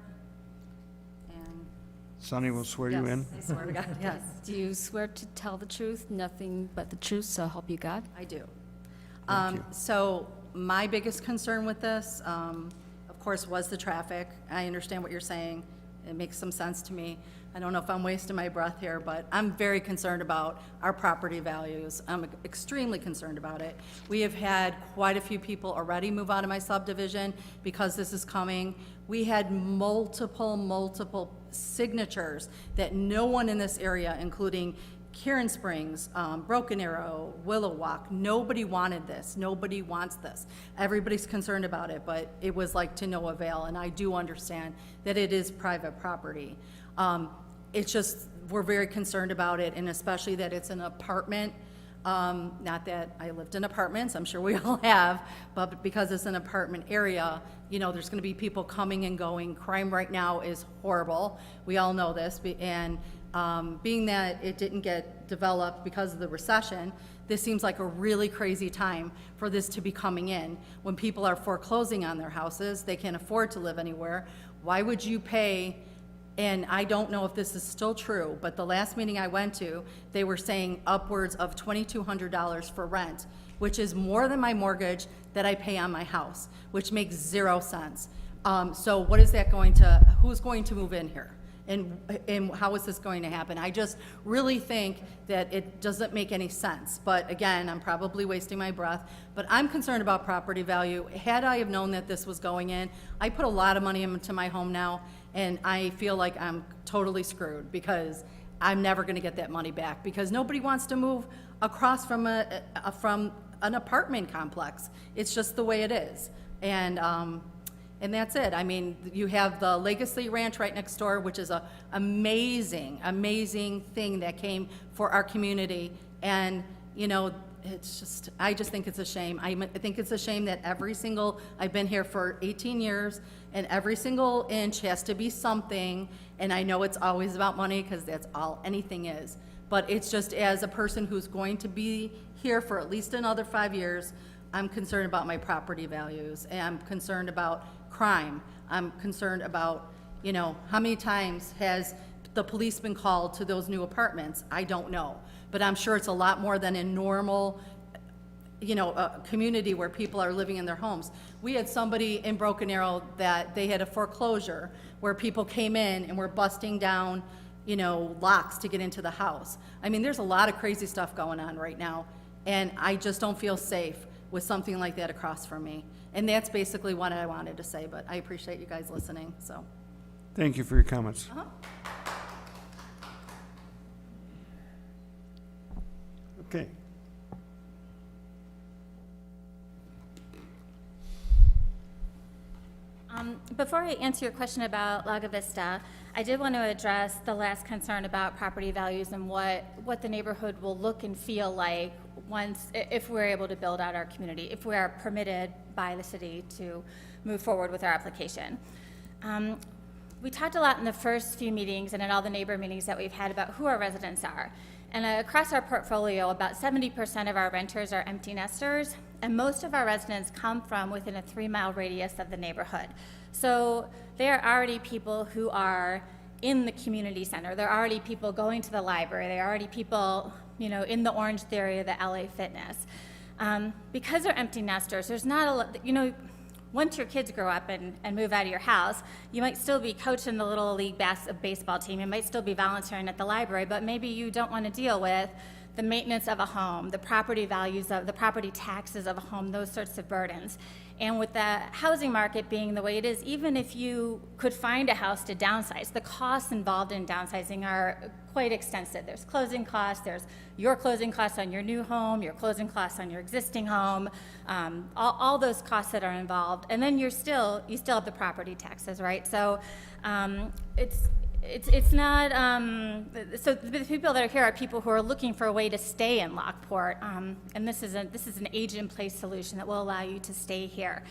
And Sonny will swear you in. yes, I swear to God, yes, Do you swear to tell the truth, nothing but the truth, so help you God? I do. Thank you. So my biggest concern with this, of course, was the traffic. I understand what you're saying. It makes some sense to me. I don't know if I'm wasting my breath here, but I'm very concerned about our property values. I'm extremely concerned about it. We have had quite a few people already move out of my subdivision because this is coming. We had multiple signatures that no one in this area, including Karen Springs, Broken Arrow, Willow Walk, nobody wanted this. Nobody wants this. Everybody's concerned about it, but it was like to no avail, and I do understand that it is private property. It's just, we're very concerned about it, and especially that it's an apartment. Not that I lived in apartments, I'm sure we all have, but because it's an apartment area, there's gonna be people coming and going. Crime right now is horrible. We all know this, and being that it didn't get developed because of the recession, this seems like a really crazy time for this to be coming in. When people are foreclosing on their houses, they can't afford to live anywhere. Why would you pay? And I don't know if this is still true, but the last meeting I went to, they were saying upwards of $2,200 for rent, which is more than my mortgage that I pay on my house, which makes 0 sense. So what is that who's going to move in here? And how is this going to happen? I just really think that it doesn't make any sense. But again, I'm probably wasting my breath, but I'm concerned about property value. Had I have known that this was going in, I put a lot of money into my home now, and I feel like I'm totally screwed because I'm never gonna get that money back because nobody wants to move across from an apartment complex. It's just the way it is. And that's it. I mean, you have the Legacy Ranch right next door, which is an amazing thing that came for our community. And, it's just, I just think it's a shame. I think it's a shame that I've been here for 18 years, and every single inch has to be something, and I know it's always about money, because that's all anything is. But it's just, as a person who's going to be here for at least another 5 years, I'm concerned about my property values, and I'm concerned about crime. I'm concerned about, you know, how many times has the police been called to those new apartments? I don't know. But I'm sure it's a lot more than in normal, you know, a community where people are living in their homes. We had somebody in Broken Arrow that they had a foreclosure where people came in and were busting down, you know, locks to get into the house. I mean, there's a lot of crazy stuff going on right now, and I just don't feel safe with something like that across from me. And that's basically what I wanted to say, but I appreciate you guys listening, so. Thank you for your comments. Okay. Before I answer your question about Lago Vista, I did want to address the last concern about property values and what the neighborhood will look and feel like if we're able to build out our community, if we are permitted by the city to move forward with our application. We talked a lot in the first few meetings and at all the neighbor meetings that we've had about who our residents are. And across our portfolio, about 70% of our renters are empty nesters, and most of our residents come from within a 3-mile radius of the neighborhood. So they are already people who are in the community center. They're already people going to the library. They're already people, you know, in the Orange Theory of the LA Fitness. Because they're empty nesters, there's not a lot, you know, once your kids grow up and move out of your house, you might still be coaching the Little League baseball team. You might still be volunteering at the library, but maybe you don't want to deal with the maintenance of a home, the property values of the property taxes of a home, those sorts of burdens. And with the housing market being the way it is, even if you could find a house to downsize, the costs involved in downsizing are quite extensive. There's closing costs, there's your closing costs on your new home, your closing costs on your existing home, all those costs that are involved. And then you still have the property taxes, right? So it's not, so the people that are here are people who are looking for a way to stay in Lockport, and this is an age-in-place solution that will allow you to stay here.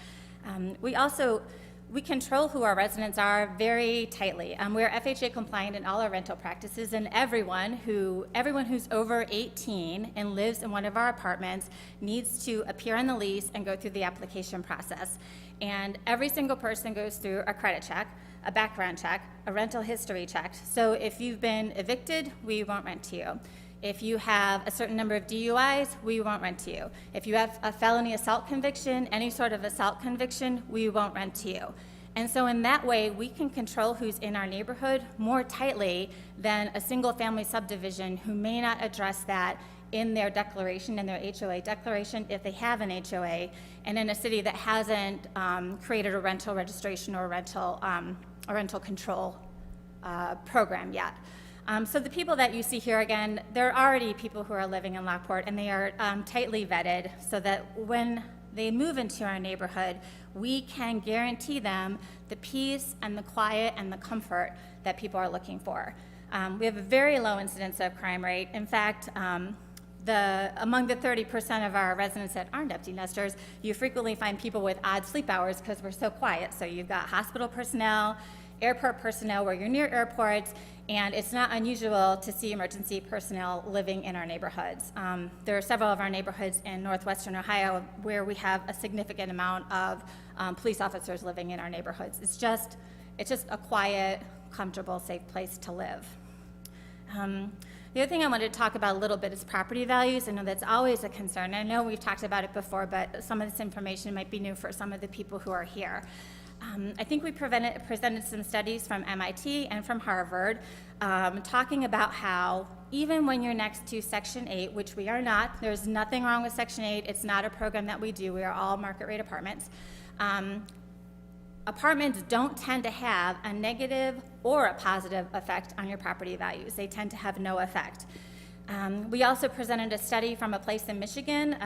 We control who our residents are very tightly. We're FHA compliant in all our rental practices, and everyone who's over 18 and lives in one of our apartments needs to appear on the lease and go through the application process. And every single person goes through a credit check, a background check, a rental history check. So if you've been evicted, we won't rent to you. If you have a certain number of DUIs, we won't rent to you. If you have a felony assault conviction, any sort of assault conviction, we won't rent to you. And so in that way, we can control who's in our neighborhood more tightly than a single-family subdivision who may not address that in their declaration, in their HOA declaration, if they have an HOA, and in a city that hasn't created a rental registration or a rental control program yet. So the people that you see here, again, they're already people who are living in Lockport, and they are tightly vetted so that when they move into our neighborhood, we can guarantee them the peace and the quiet and the comfort that people are looking for. We have a very low incidence of crime rate. In fact, among the 30% of our residents that aren't empty nesters, you frequently find people with odd sleep hours because we're so quiet. So you've got hospital personnel, airport personnel where you're near airports, and it's not unusual to see emergency personnel living in our neighborhoods. There are several of our neighborhoods in northwestern Ohio where we have a significant amount of police officers living in our neighborhoods. It's just a quiet, comfortable, safe place to live. The other thing I wanted to talk about a little bit is property values. I know that's always a concern. I know we've talked about it before, but some of this information might be new for some of the people who are here. I think we presented some studies from MIT and from Harvard talking about how even when you're next to Section 8, which we are not, there's nothing wrong with Section 8, it's not a program that we do, we are all market rate apartments. Apartments don't tend to have a negative or a positive effect on your property values. They tend to have no effect. We also presented a study from a place in Michigan.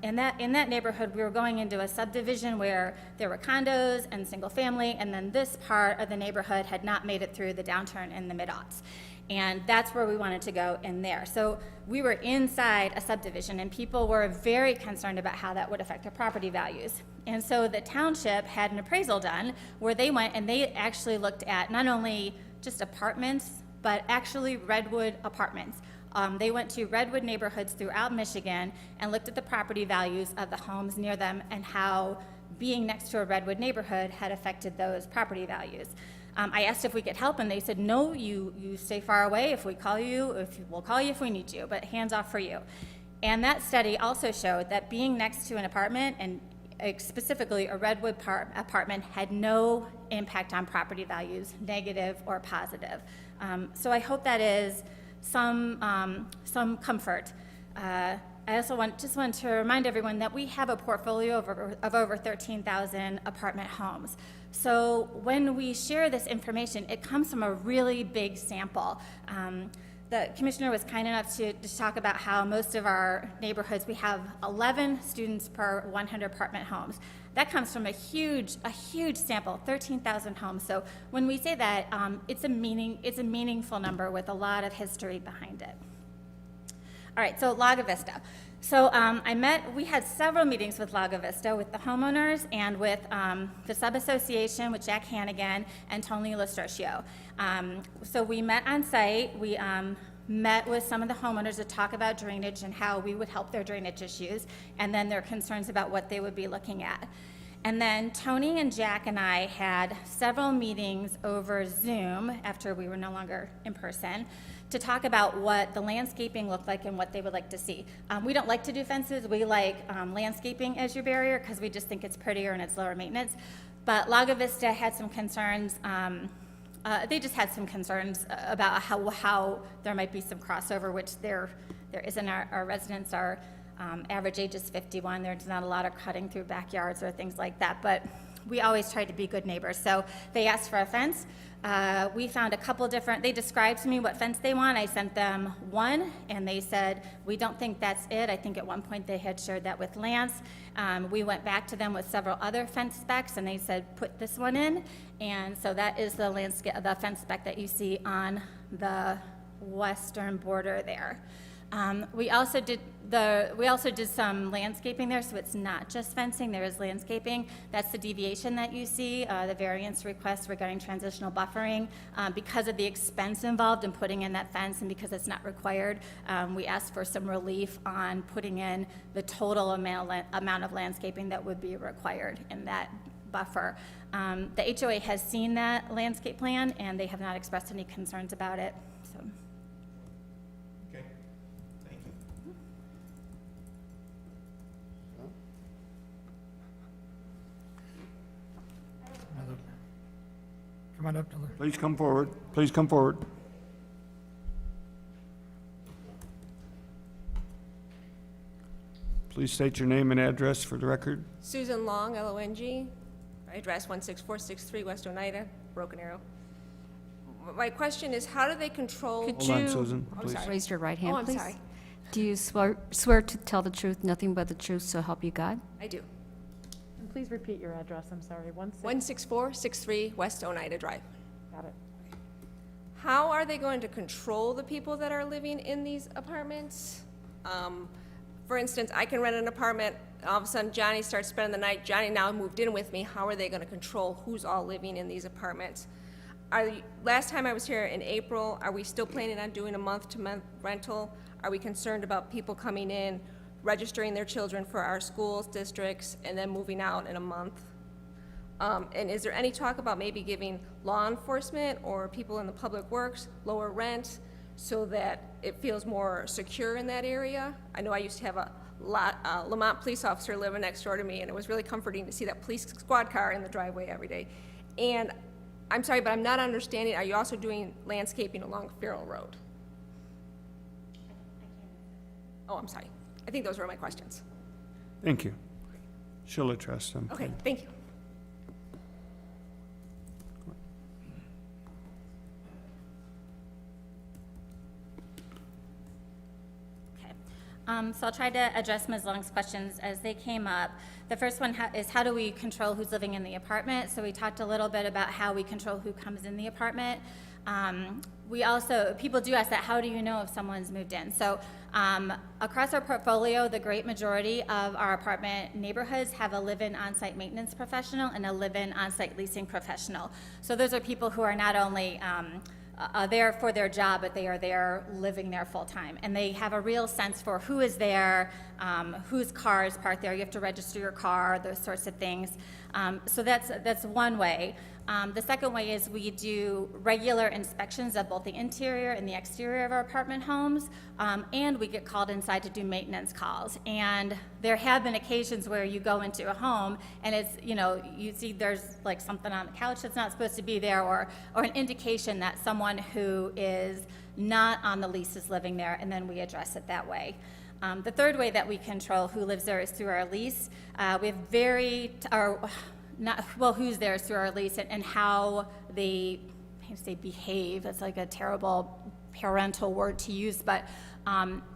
In that neighborhood, we were going into a subdivision where there were condos and single family, and then this part of the neighborhood had not made it through the downturn in the mid-aughts. And that's where we wanted to go in there. So we were inside a subdivision, and people were very concerned about how that would affect their property values. And so the township had an appraisal done where they went and they actually looked at not only just apartments, but actually redwood apartments. They went to redwood neighborhoods throughout Michigan and looked at the property values of the homes near them and how being next to a redwood neighborhood had affected those property values. I asked if we could help, and they said, no, you stay far away. If we call you, we'll call you if we need you, but hands off for you. And that study also showed that being next to an apartment, and specifically a redwood apartment, had no impact on property values, negative or positive. So I hope that is some comfort. I also want to remind everyone that we have a portfolio of over 13,000 apartment homes. So when we share this information, it comes from a really big sample. The commissioner was kind enough to talk about how most of our neighborhoods, we have 11 students per 100 apartment homes. That comes from a huge sample, 13,000 homes. So when we say that, it's a meaningful number with a lot of history behind it. All right, so Lago Vista. So we had several meetings with Lago Vista, with the homeowners and with the sub-association, with Jack Hannigan and Tony Lostrocio. So we met on site. We met with some of the homeowners to talk about drainage and how we would help their drainage issues, and then their concerns about what they would be looking at. And then Tony and Jack and I had several meetings over Zoom after we were no longer in person to talk about what the landscaping looked like and what they would like to see. We don't like to do fences. We like landscaping as your barrier because we just think it's prettier and it's lower maintenance. But Lago Vista had some concerns. They just had some concerns about how there might be some crossover, which there isn't. Our residents are average age is 51. There's not a lot of cutting through backyards or things like that, but we always try to be good neighbors. So they asked for a fence. We found a couple different, they described to me what fence they want. I sent them one, and they said, we don't think that's it. I think at one point they had shared that with Lance. We went back to them with several other fence specs, and they said, put this one in. And so that is the fence spec that you see on the western border there. We also did some landscaping there, so it's not just fencing, there is landscaping. That's the deviation that you see, the variance request regarding transitional buffering. Because of the expense involved in putting in that fence and because it's not required, we asked for some relief on putting in the total amount of landscaping that would be required in that buffer. The HOA has seen that landscape plan, and they have not expressed any concerns about it, so. Okay, thank you. Come on up to the, Please come forward. Please come forward. Please state your name and address for the record. Susan Long, L-O-N-G, address 16463 West Oneida, Broken Arrow. My question is, how do they control? Hold on, Susan, I'm please. sorry. Raise your right Oh, hand, I'm please. sorry. Do you swear to tell the truth, nothing but the truth, so help you God? I do. And please repeat your address, I'm sorry. 16463 West Oneida Drive. Got it. How are they going to control the people that are living in these apartments? For instance, I can rent an apartment, and all of a sudden Johnny starts spending the night. Johnny now moved in with me. How are they going to control who's all living in these apartments? Last time I was here in April, are we still planning on doing a month-to-month rental? Are we concerned about people coming in, registering their children for our schools, districts, and then moving out in a month? And is there any talk about maybe giving law enforcement or people in the public works lower rent so that it feels more secure in that area? I know I used to have a Lamont police officer living next door to me, and it was really comforting to see that police squad car in the driveway every day. And I'm sorry, but I'm not understanding, are you also doing landscaping along Farrell Road? Oh, I'm sorry. I think those were my questions. Thank you. She'll address them. Okay, thank you. So I'll try to address Ms. Long's questions as they came up. The first one is how do we control who's living in the apartment? So we talked a little bit about how we control who comes in the apartment. We also, people do ask that, how do you know if someone's moved in? So across our portfolio, the great majority of our apartment neighborhoods have a live-in on-site maintenance professional and a live-in on-site leasing professional. So those are people who are not only there for their job, but they are there living there full-time. And they have a real sense for who is there, whose car is parked there. You have to register your car, those sorts of things. So that's one way. The second way is we do regular inspections of both the interior and the exterior of our apartment homes, and we get called inside to do maintenance calls. And there have been occasions where you go into a home and it's, you see there's like something on the couch that's not supposed to be there, or an indication that someone who is not on the lease is living there, and then we address it that way. The third way that we control who lives there is through our lease. We have who's there is through our lease and how they, I hate to say behave, that's like a terrible parental word to use, but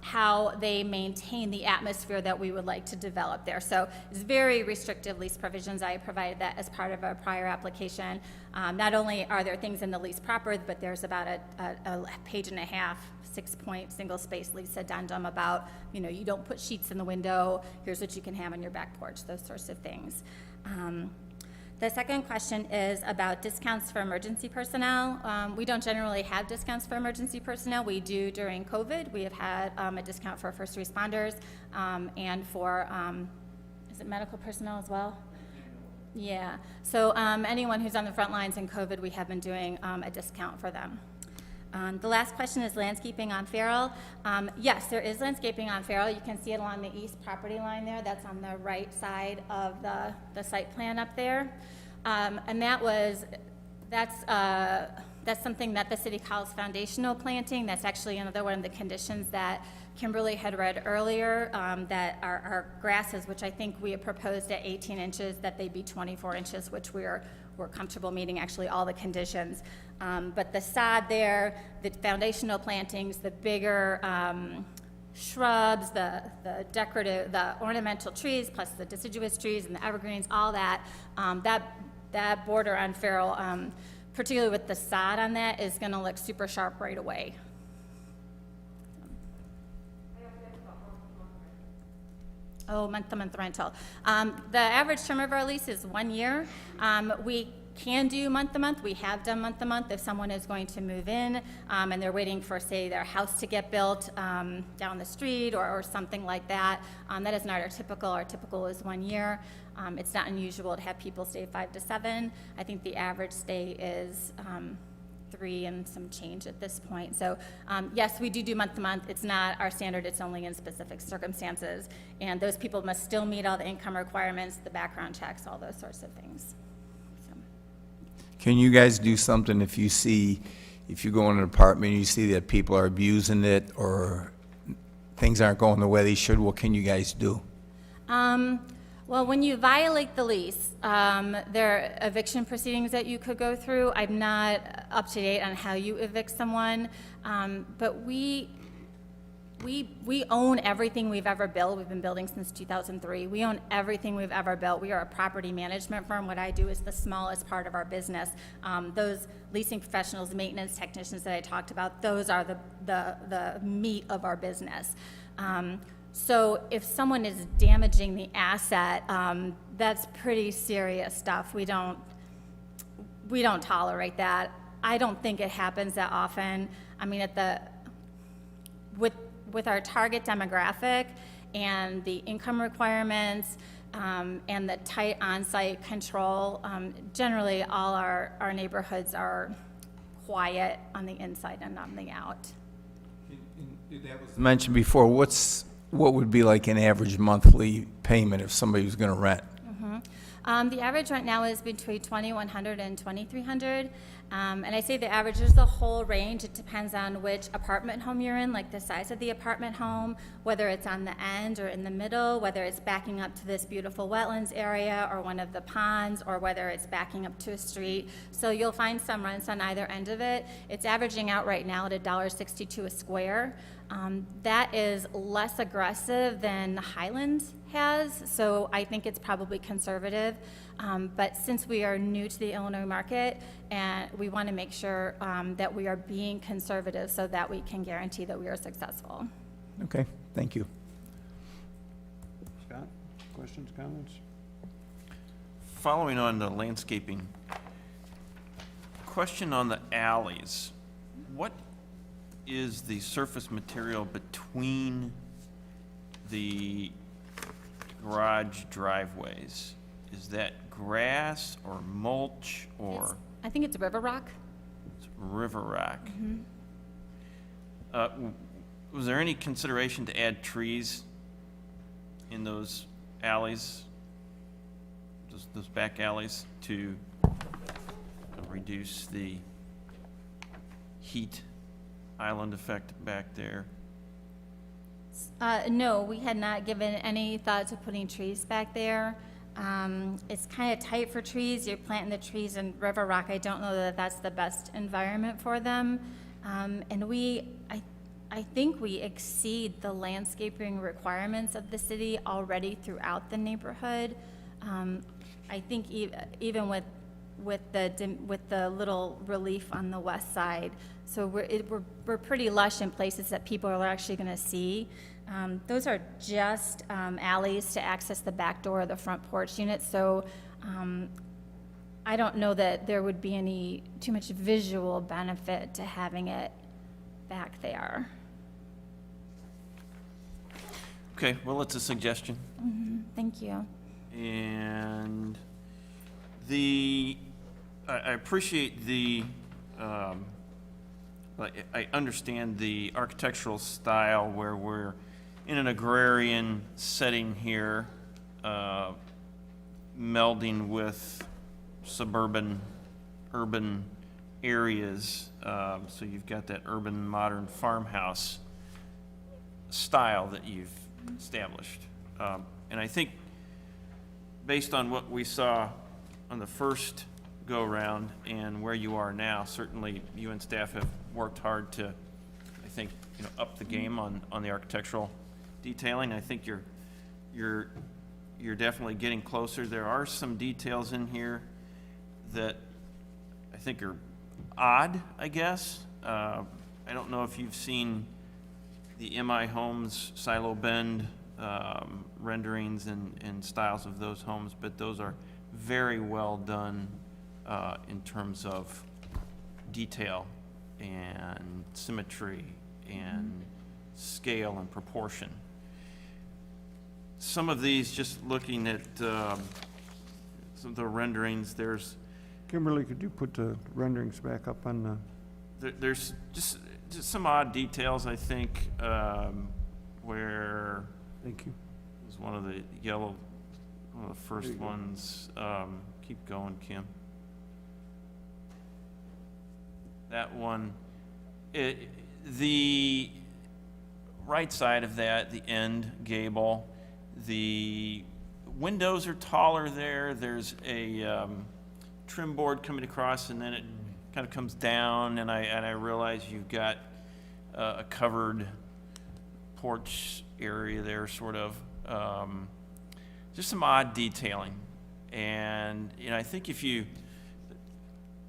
how they maintain the atmosphere that we would like to develop there. So it's very restrictive lease provisions. I provided that as part of a prior application. Not only are there things in the lease proper, but there's about a page and a half, 6-point single-space lease addendum about, you don't put sheets in the window, here's what you can have on your back porch, those sorts of things. The second question is about discounts for emergency personnel. We don't generally have discounts for emergency personnel. We do during COVID. We have had a discount for first responders and for, is it medical personnel as well? Yeah. So anyone who's on the front lines in COVID, we have been doing a discount for them. The last question is landscaping on Farrell. Yes, there is landscaping on Farrell. You can see it along the east property line there. That's on the right side of the site plan up there. And that's something that the city calls foundational planting. That's actually another one of the conditions that Kimberly had read earlier, that our grasses, which I think we have proposed at 18 inches, that they be 24 inches, which we're comfortable meeting actually all the conditions. But the sod there, the foundational plantings, the bigger shrubs, the decorative, the ornamental trees, plus the deciduous trees and the evergreens, all that, that border on Farrell, particularly with the sod on that, is going to look super sharp right away. Oh, month-to-month rental. The average term of our lease is 1 year. We can do month-to-month. We have done month-to-month if someone is going to move in and they're waiting for, say, their house to get built down the street or something like that. That is not our typical. Our typical is 1 year. It's not unusual to have people stay 5 to 7. I think the average stay is 3 and some change at this point. So yes, we do month-to-month. It's not our standard. It's only in specific circumstances. And those people must still meet all the income requirements, the background checks, all those sorts of things. So. Can you guys do something if you go in an apartment and you see that people are abusing it or things aren't going the way they should? What can you guys do? Well, when you violate the lease, there are eviction proceedings that you could go through. I'm not up to date on how you evict someone, but we own everything we've ever built. We've been building since 2003. We own everything we've ever built. We are a property management firm. What I do is the smallest part of our business. Those leasing professionals, maintenance technicians that I talked about, those are the meat of our business. So if someone is damaging the asset, that's pretty serious stuff. We don't tolerate that. I don't think it happens that often. I mean, with our target demographic and the income requirements and the tight on-site control, generally all our neighborhoods are quiet on the inside and on the out. That was mentioned before. What would be like an average monthly payment if somebody was going to rent? The average right now is between $2,100 and $2,300. And I say the average is the whole range. It depends on which apartment home you're in, like the size of the apartment home, whether it's on the end or in the middle, whether it's backing up to this beautiful wetlands area or one of the ponds, or whether it's backing up to a street. So you'll find some rents on either end of it. It's averaging out right now at $1.62 a square. That is less aggressive than Highlands has, so I think it's probably conservative. But since we are new to the Illinois market, and we want to make sure that we are being conservative so that we can guarantee that we are successful. Okay, thank you. Scott, questions, comments? Following on the landscaping, question on the alleys. What is the surface material between the garage driveways? Is that grass or mulch or? I think it's river rock. It's river rock. Was there any consideration to add trees in those alleys, those back alleys, to reduce the heat island effect back there? No, we had not given any thought to putting trees back there. It's kind of tight for trees. You're planting the trees in river rock. I don't know that that's the best environment for them. And I think we exceed the landscaping requirements of the city already throughout the neighborhood. I think even with the little relief on the west side. So we're pretty lush in places that people are actually going to see. Those are just alleys to access the back door of the front porch unit. So I don't know that there would be too much visual benefit to having it back there. Okay, well, it's a suggestion. Thank you. And I appreciate I understand the architectural style where we're in an agrarian setting here, melding with suburban, urban areas. So you've got that urban modern farmhouse style that you've established. And I think based on what we saw on the first go-around and where you are now, certainly you and staff have worked hard to, I think, up the game on the architectural detailing. I think you're definitely getting closer. There are some details in here that I think are odd, I guess. I don't know if you've seen the MI Homes Silo Bend renderings and styles of those homes, but those are very well done in terms of detail and symmetry and scale and proportion. Some of these, just looking at some of the renderings, there's... Kimberly, could you put the renderings back up on the... There's just some odd details, I think, where... Thank you. It was one of the first ones. Keep going, Kim. That one, the right side of that, the end gable, the windows are taller there. There's a trim board coming across, and then it kind of comes down, and I realize you've got a covered porch area there, sort of. Just some odd detailing. And, I think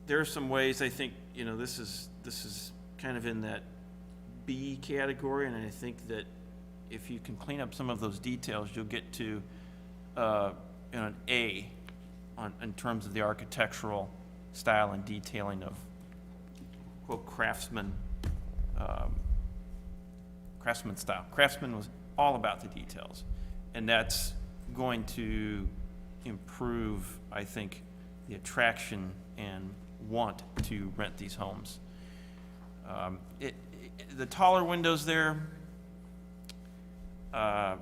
there are some ways, I think, this is kind of in that B category, and I think that if you can clean up some of those details, you'll get to an A in terms of the architectural style and detailing of, quote, craftsman style. Craftsman was all about the details, and that's going to improve, I think, the attraction and want to rent these homes. The taller windows there, I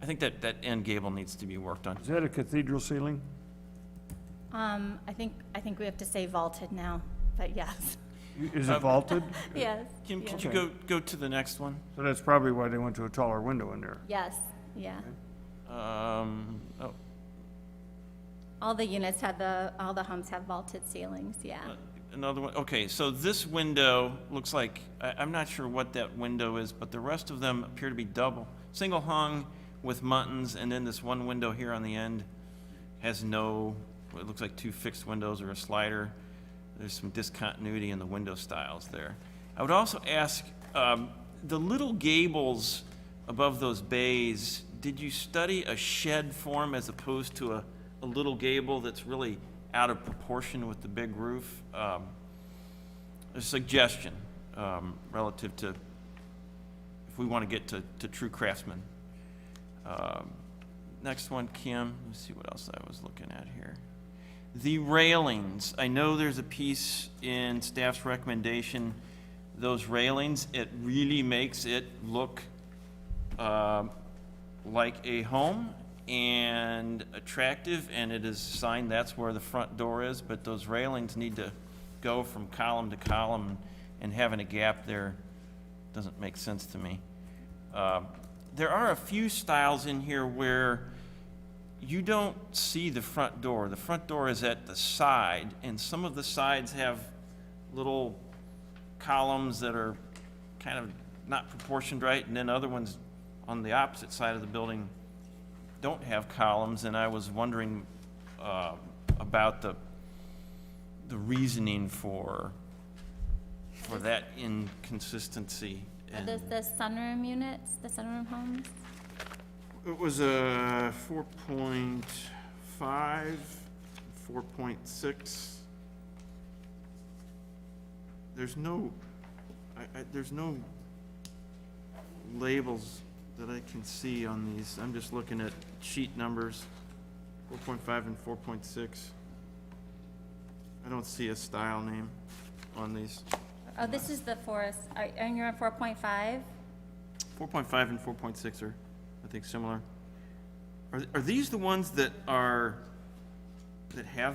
think that end gable needs to be worked on. Is that a cathedral ceiling? I think we have to say vaulted now, but yes. Is it vaulted? Yes. Kim, yes. could you go to the next one? So that's probably why they went to a taller window in there. Yes, yeah. Oh, All the homes have vaulted ceilings, yeah. another one. Okay, so this window looks like, I'm not sure what that window is, but the rest of them appear to be double. Single hung with muttons, and then this one window here on the end has no, it looks like two fixed windows or a slider. There's some discontinuity in the window styles there. I would also ask, the little gables above those bays, did you study a shed form as opposed to a little gable that's really out of proportion with the big roof? A suggestion relative to if we want to get to true craftsmen. Next one, Kim. Let's see what else I was looking at here. The railings. I know there's a piece in staff's recommendation. Those railings, it really makes it look like a home and attractive, and it is a sign that's where the front door is, but those railings need to go from column to column, and having a gap there doesn't make sense to me. There are a few styles in here where you don't see the front door. The front door is at the side, and some of the sides have little columns that are kind of not proportioned right, and then other ones on the opposite side of the building don't have columns, and I was wondering about the reasoning for that inconsistency. Are those the sunroom units, the sunroom homes? It was a 4.5, 4.6. There's no, there's no labels that I can see on these. I'm just looking at sheet numbers, 4.5 and 4.6. I don't see a style name on these. Oh, this is the forest, and you're on 4.5? 4.5 and 4.6 are, I think, similar. Are these the ones that have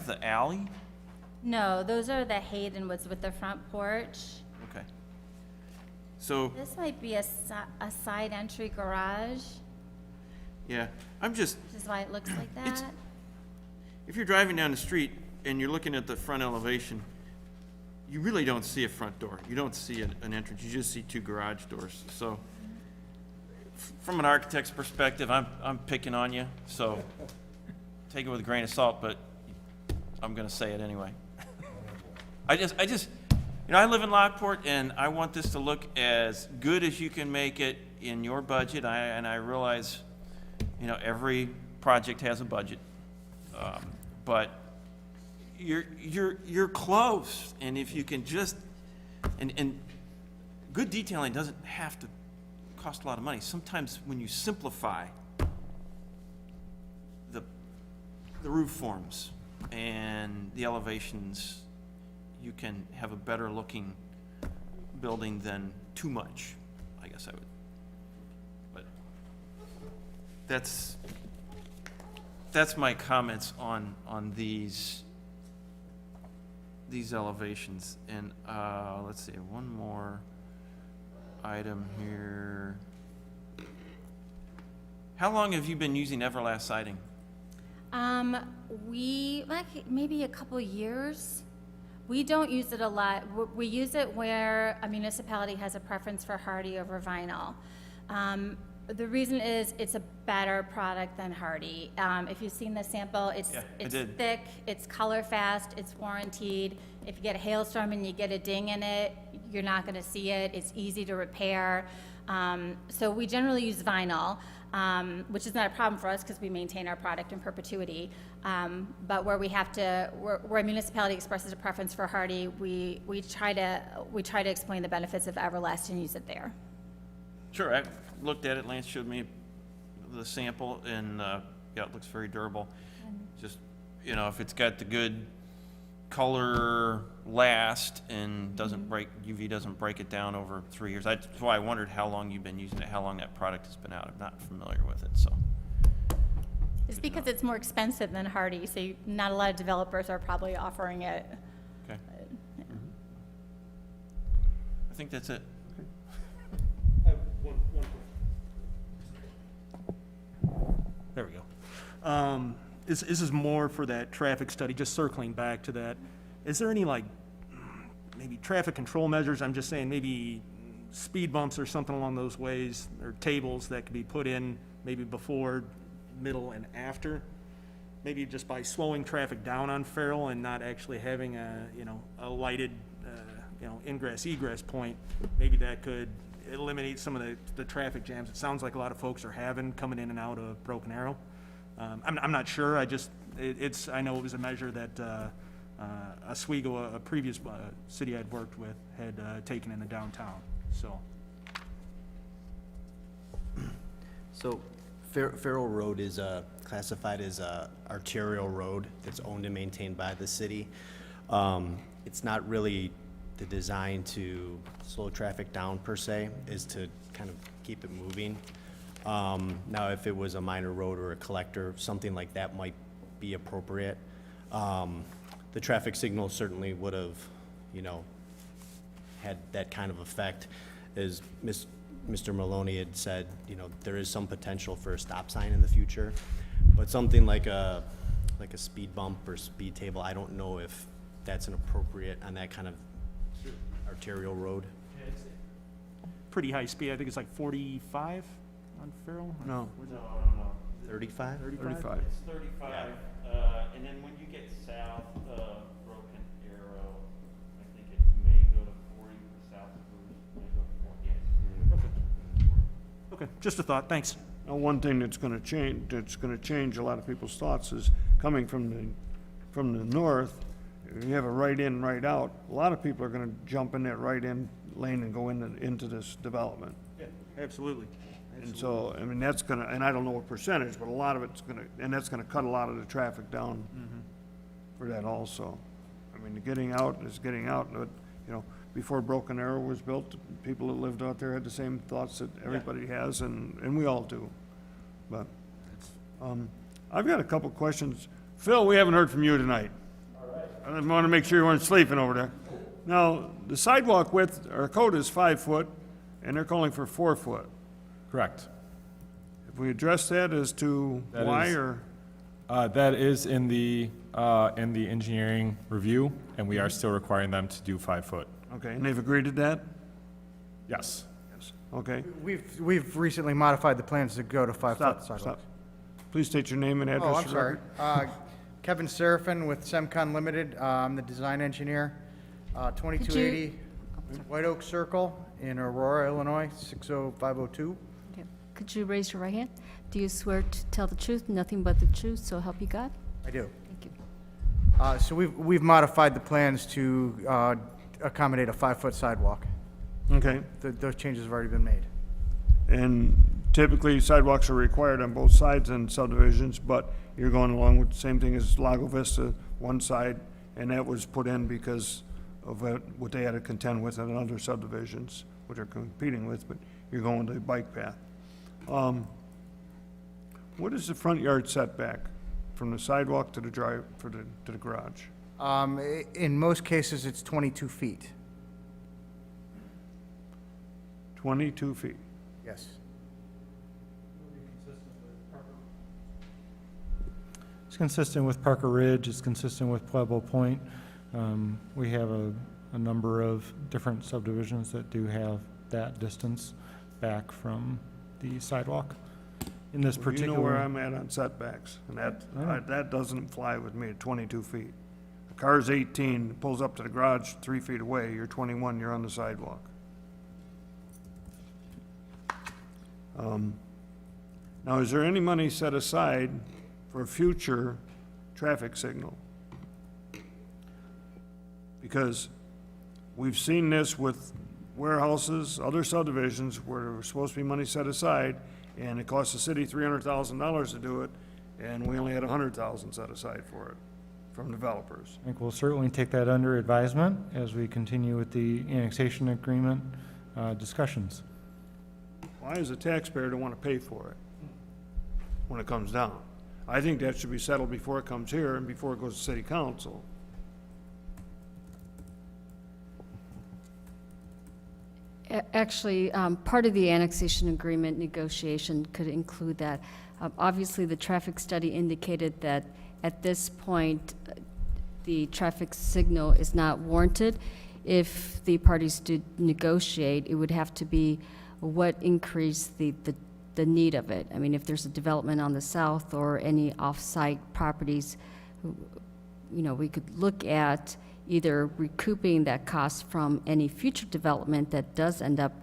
the alley? No, those are the Haydenwoods with the front porch. Okay. So, This might be a side entry garage, yeah, I'm just, which is why it looks like that. if you're driving down the street and you're looking at the front elevation, you really don't see a front door. You don't see an entrance. You just see two garage doors. So, from an architect's perspective, I'm picking on you, so take it with a grain of salt, but I'm gonna say it anyway. I just, you know, I live in Lockport, and I want this to look as good as you can make it in your budget. And I realize, you know, every project has a budget, but you're close, and if you can just, and good detailing doesn't have to cost a lot of money. Sometimes when you simplify the roof forms and the elevations, you can have a better looking building than too much, I guess I would. But that's my comments on these elevations. And let's see, one more item here. How long have you been using Everlast siding? Maybe a couple years. We don't use it a lot. We use it where a municipality has a preference for hardy over vinyl. The reason is it's a better product than hardy. If you've seen the sample, it's thick, it's color fast, it's warranted. If you get a hailstorm and you get a ding in it, you're not gonna see it. It's easy to repair. So we generally use vinyl, which is not a problem for us because we maintain our product in perpetuity. But where we have to, where a municipality expresses a preference for hardy, we try to explain the benefits of Everlast and use it there. Sure, I looked at it, Lance showed me the sample, and yeah, it looks very durable. Just, you know, if it's got the good color last and doesn't break, UV doesn't break it down over 3 years. That's why I wondered how long you've been using it, how long that product has been out. I'm not familiar with it, so. It's because it's more expensive than hardy, so not a lot of developers are probably offering it. Okay. Yeah. I think that's it. There we go. This is more for that traffic study, just circling back to that. Is there any, like, maybe traffic control measures, I'm just saying maybe speed bumps or something along those ways, or tables that could be put in maybe before, middle, and after. Maybe just by slowing traffic down on Farrell and not actually having a lighted, ingress egress point, maybe that could eliminate some of the traffic jams it sounds like a lot of folks are having coming in and out of Broken Arrow. I'm not sure, I know it was a measure that Oswego, a previous city I'd worked with, had taken in the downtown, so. So Farrell Road is classified as a arterial road that's owned and maintained by the city. It's not really the design to slow traffic down per se, is to kind of keep it moving. Now, if it was a minor road or a collector, something like that might be appropriate. The traffic signal certainly would have, had that kind of effect. As Mr. Maloney had said, there is some potential for a stop sign in the future, but something like a speed bump or speed table, I don't know if that's an appropriate on that kind of arterial road. Pretty high speed, I think it's like 45 on Farrell? No. 35? 35. It's 35, and then when you get south of Broken Arrow, I think it may go to 40, south of Bruce, may go to 40, yeah. Okay, just a thought, thanks. Now, one thing that's gonna change a lot of people's thoughts is coming from the north, you have a right in, right out. A lot of people are gonna jump in that right in lane and go into this development. Yeah, absolutely. And so, I mean, that's gonna, and I don't know what percentage, but a lot of it's gonna, and that's gonna cut a lot of the traffic down for that also. I mean, the getting out is getting out, but, before Broken Arrow was built, people that lived out there had the same thoughts that everybody has, and we all do. But, I've got a couple questions. Phil, we haven't heard from you tonight. All right. I want to make sure you weren't sleeping over there. Now, the sidewalk width, our code is 5 foot, and they're calling for 4 foot. Correct. Have we addressed that as to why, or? That is in the engineering review, and we are still requiring them to do 5 foot. Okay, and they've agreed to that? Yes. Yes. Okay. We've recently modified the plans to go to 5 foot sidewalks. Stop. Please state your name and address. Oh, I'm for sorry. record. Kevin Serafin with Semcon Limited. I'm the design engineer. 2280 White Oak Circle in Aurora, Illinois, 60502. Okay. Could you raise your right hand? Do you swear to tell the truth, nothing but the truth, so help you God? I do. Thank you. So we've modified the plans to accommodate a 5 foot sidewalk. Okay. Those changes have already been made. And typically sidewalks are required on both sides in subdivisions, but you're going along with the same thing as Lago Vista, one side, and that was put in because of what they had to contend with in other subdivisions, what they're competing with, but you're going to the bike path. What is the front yard setback from the sidewalk to the to the garage? In most cases, it's 22 feet. 22 feet. Yes. It's consistent with Parker Ridge, it's consistent with Pueblo Point. We have a number of different subdivisions that do have that distance back from the sidewalk. In this Well, particular. You know where I'm at on setbacks, and that doesn't fly with me at 22 feet. A car's 18, pulls up to the garage 3 feet away, you're 21, you're on the sidewalk. Now, is there any money set aside for a future traffic signal? Because we've seen this with warehouses, other subdivisions where there was supposed to be money set aside, and it cost the city $300,000 to do it, and we only had $100,000 set aside for it from developers. I think we'll certainly take that under advisement as we continue with the annexation agreement discussions. Why is the taxpayer to want to pay for it when it comes down? I think that should be settled before it comes here and before it goes to city council. Actually, part of the annexation agreement negotiation could include that. Obviously, the traffic study indicated that at this point, the traffic signal is not warranted. if the parties did negotiate, it would have to be what increased the need of it. I mean, if there's a development on the south or any off-site properties, we could look at either recouping that cost from any future development that does end up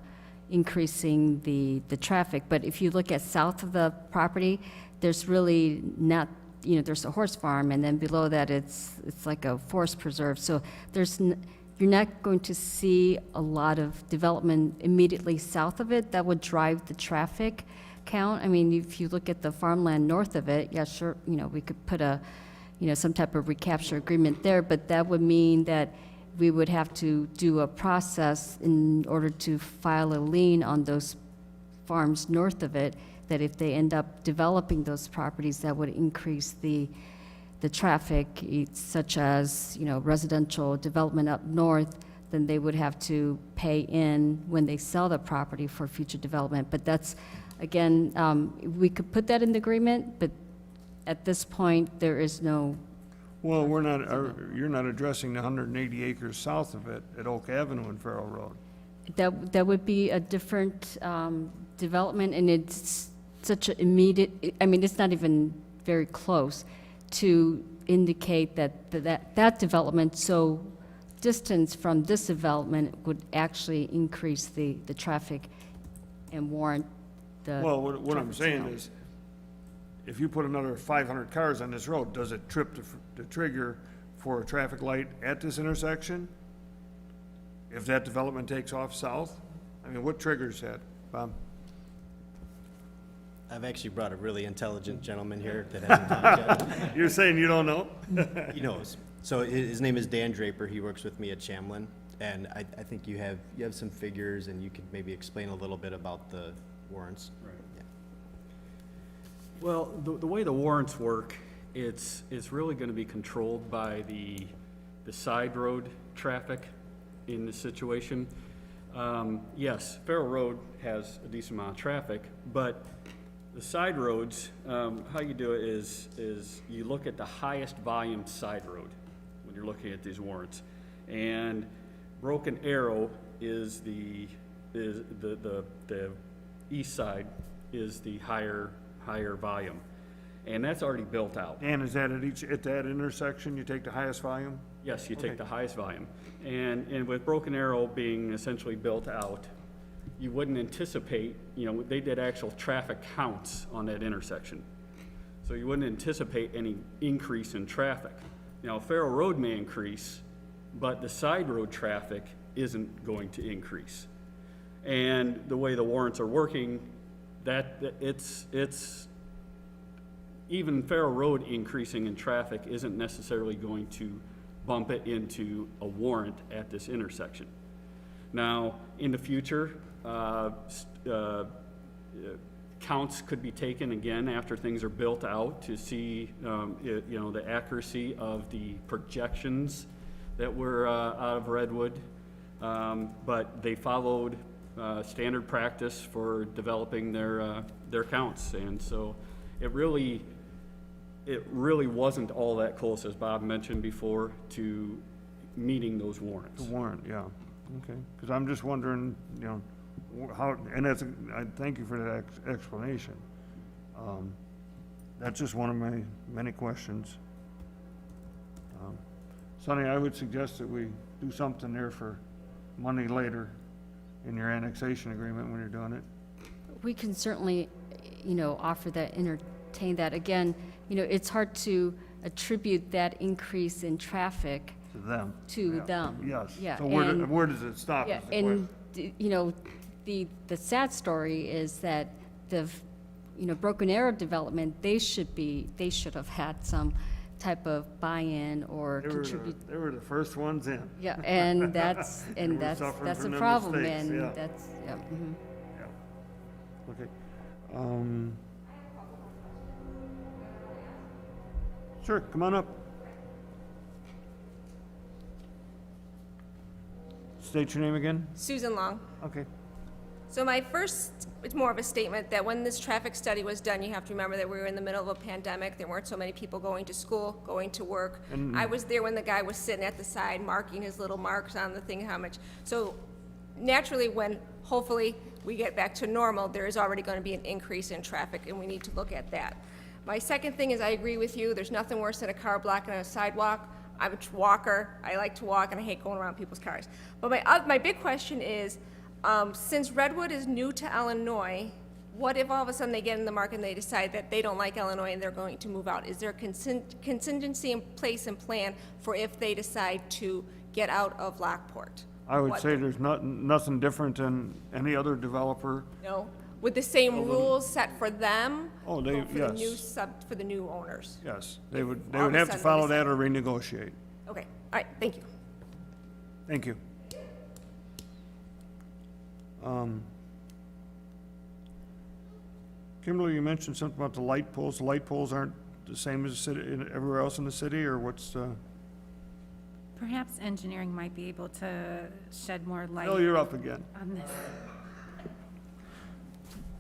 increasing the traffic. But if you look at south of the property, there's really not, there's a horse farm, and then below that it's like a forest preserve. So you're not going to see a lot of development immediately south of it that would drive the traffic count. I mean, if you look at the farmland north of it, yeah, sure, we could put some type of recapture agreement there, but that would mean that we would have to do a process in order to file a lien on those farms north of it, that if they end up developing those properties, that would increase the traffic, such as, residential development up north, then they would have to pay in when they sell the property for future development. But that's, again, we could put that in the agreement, but at this point, there is no. Well, you're not addressing the 180 acres south of it at Oak Avenue and Farrell Road. That would be a different development, and it's such an immediate, I mean, it's not even very close to indicate that development, so distance from this development would actually increase the traffic and warrant the. Well, what I'm traffic saying signal. is, if you put another 500 cars on this road, does it trip the trigger for a traffic light at this intersection? If that development takes off south? I mean, what triggers that, Bob? I've actually brought a really intelligent gentleman here that hasn't talked yet. You're saying you don't know? He knows. So his name is Dan Draper. He works with me at Chamlin, and I think you have some figures, and you could maybe explain a little bit about the warrants. Right. Well, the way the warrants work, it's really going to be controlled by the side road traffic in this situation. Yes, Farrell Road has a decent amount of traffic, but the side roads, how you do it is you look at the highest volume side road when you're looking at these warrants. And Broken Arrow is the east side is the higher volume, and that's already built out. And is that at that intersection, you take the highest volume? Yes, you Okay. take the highest volume. And with Broken Arrow being essentially built out, you wouldn't anticipate, they did actual traffic counts on that intersection. So you wouldn't anticipate any increase in traffic. Now, Farrell Road may increase, but the side road traffic isn't going to increase. And the way the warrants are working, it's even Farrell Road increasing in traffic isn't necessarily going to bump it into a warrant at this intersection. Now, in the future, counts could be taken again after things are built out to see, the accuracy of the projections that were out of Redwood. But they followed standard practice for developing their counts, and so it really wasn't all that close, as Bob mentioned before, to meeting those warrants. The warrant, yeah, okay. Because I'm just wondering, how, and I thank you for that explanation. That's just one of my many questions. Sonny, I would suggest that we do something there for money later in your annexation agreement when you're doing it. We can certainly, offer that, entertain that. Again, it's hard to attribute that increase in traffic To them. to Yeah. them. Yes. Yeah. So and- where does it stop? Yeah, is the and, question. the sad story is that Broken Arrow development, they should have had some type of buy-in or contribute. They were the first ones in. Yeah, and that's, They were suffering that's from a their problem, mistakes, and yeah. that's, yeah. Mhm. Okay. Sure, come on up. State your name again? Susan Long. Okay. So my first, it's more of a statement that when this traffic study was done, you have to remember that we were in the middle of a pandemic. There weren't so many people going to school, going to work. I was there when the guy was sitting at the side marking his little marks on the thing, how much. So naturally, when hopefully we get back to normal, there is already going to be an increase in traffic, and we need to look at that. My second thing is I agree with you. There's nothing worse than a car blocking a sidewalk. I'm a walker. I like to walk, and I hate going around people's cars. But my big question is, since Redwood is new to Illinois, what if all of a sudden they get in the market and they decide that they don't like Illinois and they're going to move out? Is there a contingency in place and plan for if they decide to get out of Lockport? I would say there's nothing different than any other developer. No? With the same rules set for them? Oh, or for the new yes. for the new owners? Yes, they would all of a have to sudden follow they that or renegotiate. Okay, all right, thank you. Thank you. Kimberly, you mentioned something about the light poles. The light poles aren't the same as everywhere else in the city, or what's, Perhaps engineering might be able to shed more light Bill, you're up again. on this.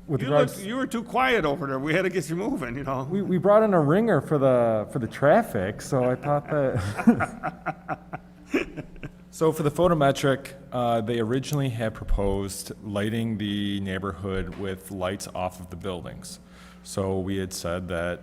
With regards, You were too quiet over there. We had to get you moving, you know. We brought in a ringer for the traffic, so I thought that. So for the photometric, they originally had proposed lighting the neighborhood with lights off of the buildings. So we had said that,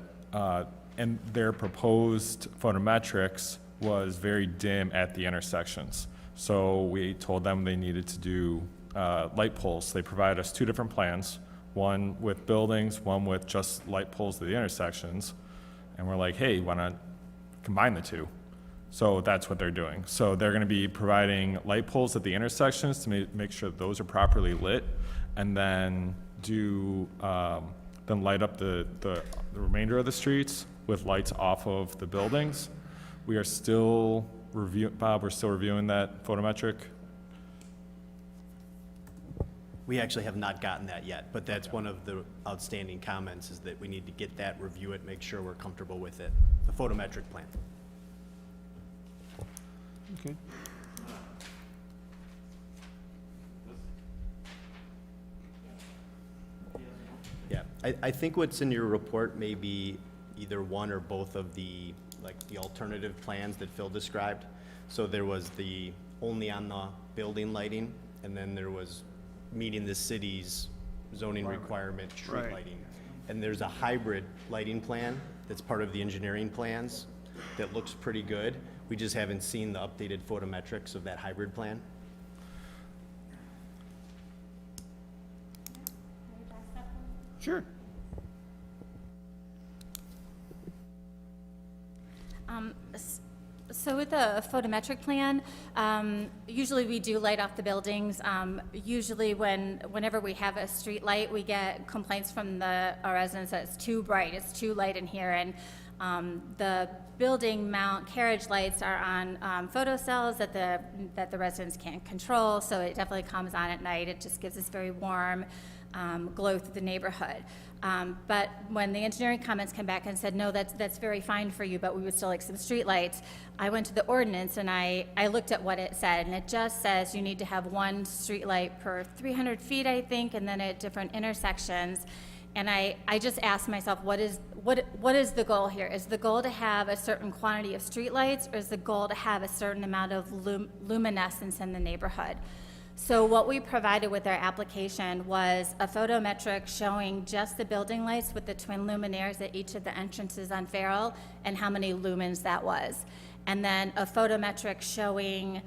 and their proposed photometrics was very dim at the intersections. So we told them they needed to do light poles. They provided us two different plans, one with buildings, one with just light poles at the intersections. And we're like, hey, why not combine the two? So that's what they're doing. So they're gonna be providing light poles at the intersections to make sure that those are properly lit, and then then light up the remainder of the streets with lights off of the buildings. We are still Bob, we're still reviewing that photometric. We actually have not gotten that yet, but that's one of the outstanding comments, is that we need to get that, review it, make sure we're comfortable with it, the photometric plan. Okay. Yeah, I think what's in your report may be either one or both of the, like, the alternative plans that Phil described. So there was the only on the building lighting, and then there was meeting the city's zoning requirement street Right. lighting. And there's a hybrid lighting plan that's part of the engineering plans that looks pretty good. We just haven't seen the updated photometrics of that hybrid plan. Sure. So with the photometric plan, usually we do light off the buildings. Usually whenever we have a street light, we get complaints from our residents that it's too bright, it's too light in here. And the building mount carriage lights are on photo cells that the residents can't control, so it definitely comes on at night. It just gives us very warm glow through the neighborhood. But when the engineering comments came back and said, no, that's very fine for you, but we would still like some streetlights, I went to the ordinance and I looked at what it said, and it just says you need to have one streetlight per 300 feet, I think, and then at different intersections. And I just asked myself, what is the goal here? Is the goal to have a certain quantity of streetlights, or is the goal to have a certain amount of luminescence in the neighborhood? So what we provided with our application was a photometric showing just the building lights with the twin luminaires at each of the entrances on Farrell and how many lumens that was. And then a photometric showing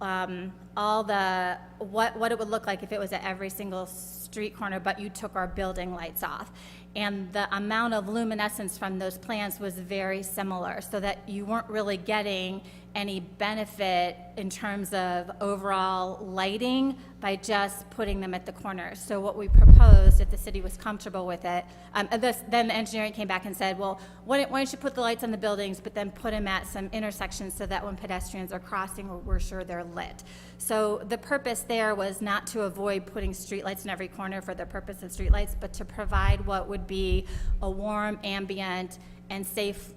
all the, what it would look like if it was at every single street corner, but you took our building lights off. And the amount of luminescence from those plans was very similar, so that you weren't really getting any benefit in terms of overall lighting by just putting them at the corners. So what we proposed, if the city was comfortable with it, then the engineering came back and said, well, why don't you put the lights on the buildings, but then put them at some intersections so that when pedestrians are crossing, we're sure they're lit. So the purpose there was not to avoid putting streetlights in every corner for the purpose of streetlights, but to provide what would be a warm, ambient, and safe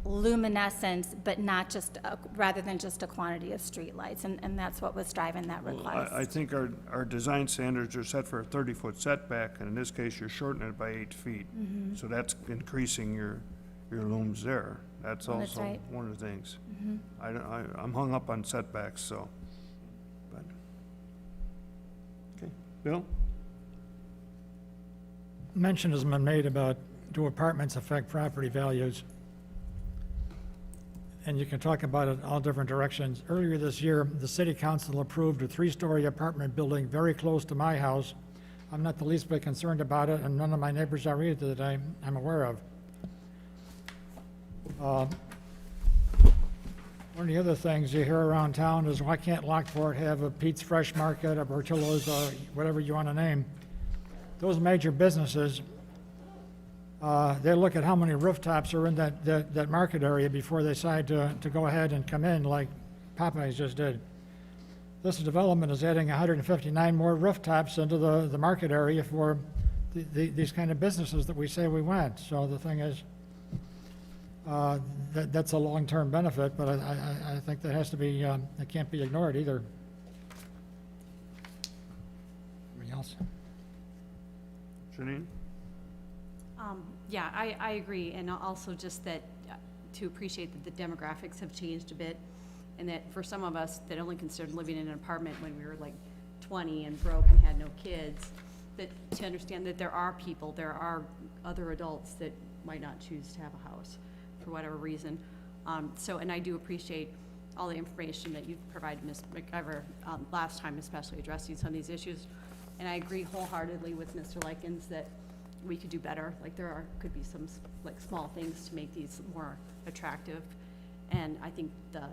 luminescence, but not just, rather than just a quantity of streetlights, and that's what was driving that request. I think our design standards are set for a 30-foot setback, and in this case, you're shortening it by 8 feet. So that's increasing your looms there. That's Well, that's also right. one of the things. I'm hung up on setbacks, so. But okay, Bill? Mention has been made about do apartments affect property values? And you can talk about it all different directions. Earlier this year, the city council approved a 3-story apartment building very close to my house. I'm not the least bit concerned about it, and none of my neighbors are either that I'm aware of. One of the other things you hear around town is, why can't Lockport have a Pete's Fresh Market, a Bertillo's, whatever you want to name? Those major businesses, they look at how many rooftops are in that market area before they decide to go ahead and come in, like Popeyes just did. This development is adding 159 more rooftops into the market area for these kind of businesses that we say we want. So the thing is, that's a long-term benefit, but I think that has to be, it can't be ignored either. Anything else? Janine? Yeah, I agree, and also just that, to appreciate that the demographics have changed a bit, and that for some of us that only considered living in an apartment when we were like 20 and broke and had no kids, that to understand that there are people, there are other adults that might not choose to have a house for whatever reason. And I do appreciate all the information that you've provided, Ms. McIver, last time, especially addressing some of these issues. And I agree wholeheartedly with Mr. Likens that we could do better. Like could be some like small things to make these more attractive. And I think the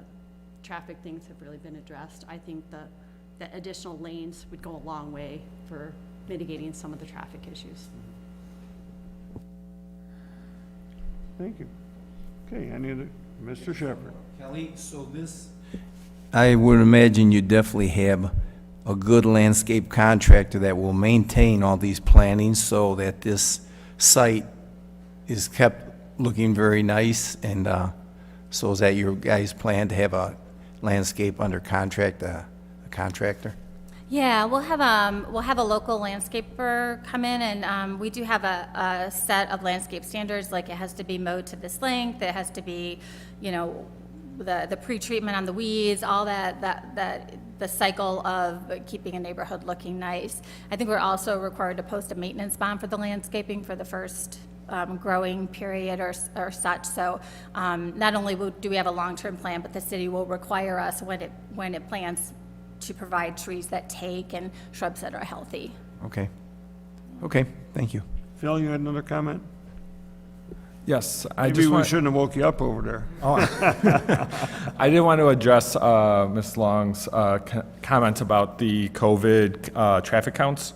traffic things have really been addressed. I think the additional lanes would go a long way for mitigating some of the traffic issues. Thank you. Okay, any other, Mr. Shepherd? Kelly, so this, I would imagine you definitely have a good landscape contractor that will maintain all these plantings so that this site is kept looking very nice, and so is that your guys' plan to have a landscape under contract, a contractor? Yeah, we'll have a local landscaper come in, and we do have a set of landscape standards, like it has to be mowed to this length, it has to be, the pre-treatment on the weeds, all that the cycle of keeping a neighborhood looking nice. I think we're also required to post a maintenance bond for the landscaping for the first growing period or such. So not only do we have a long-term plan, but the city will require us when it plans to provide trees that take and shrubs that are healthy. Okay. Okay, thank you. Phil, you had another comment? Yes, Maybe we shouldn't have woke you up over there. Oh, I did want to address Ms. Long's comment about the COVID traffic counts.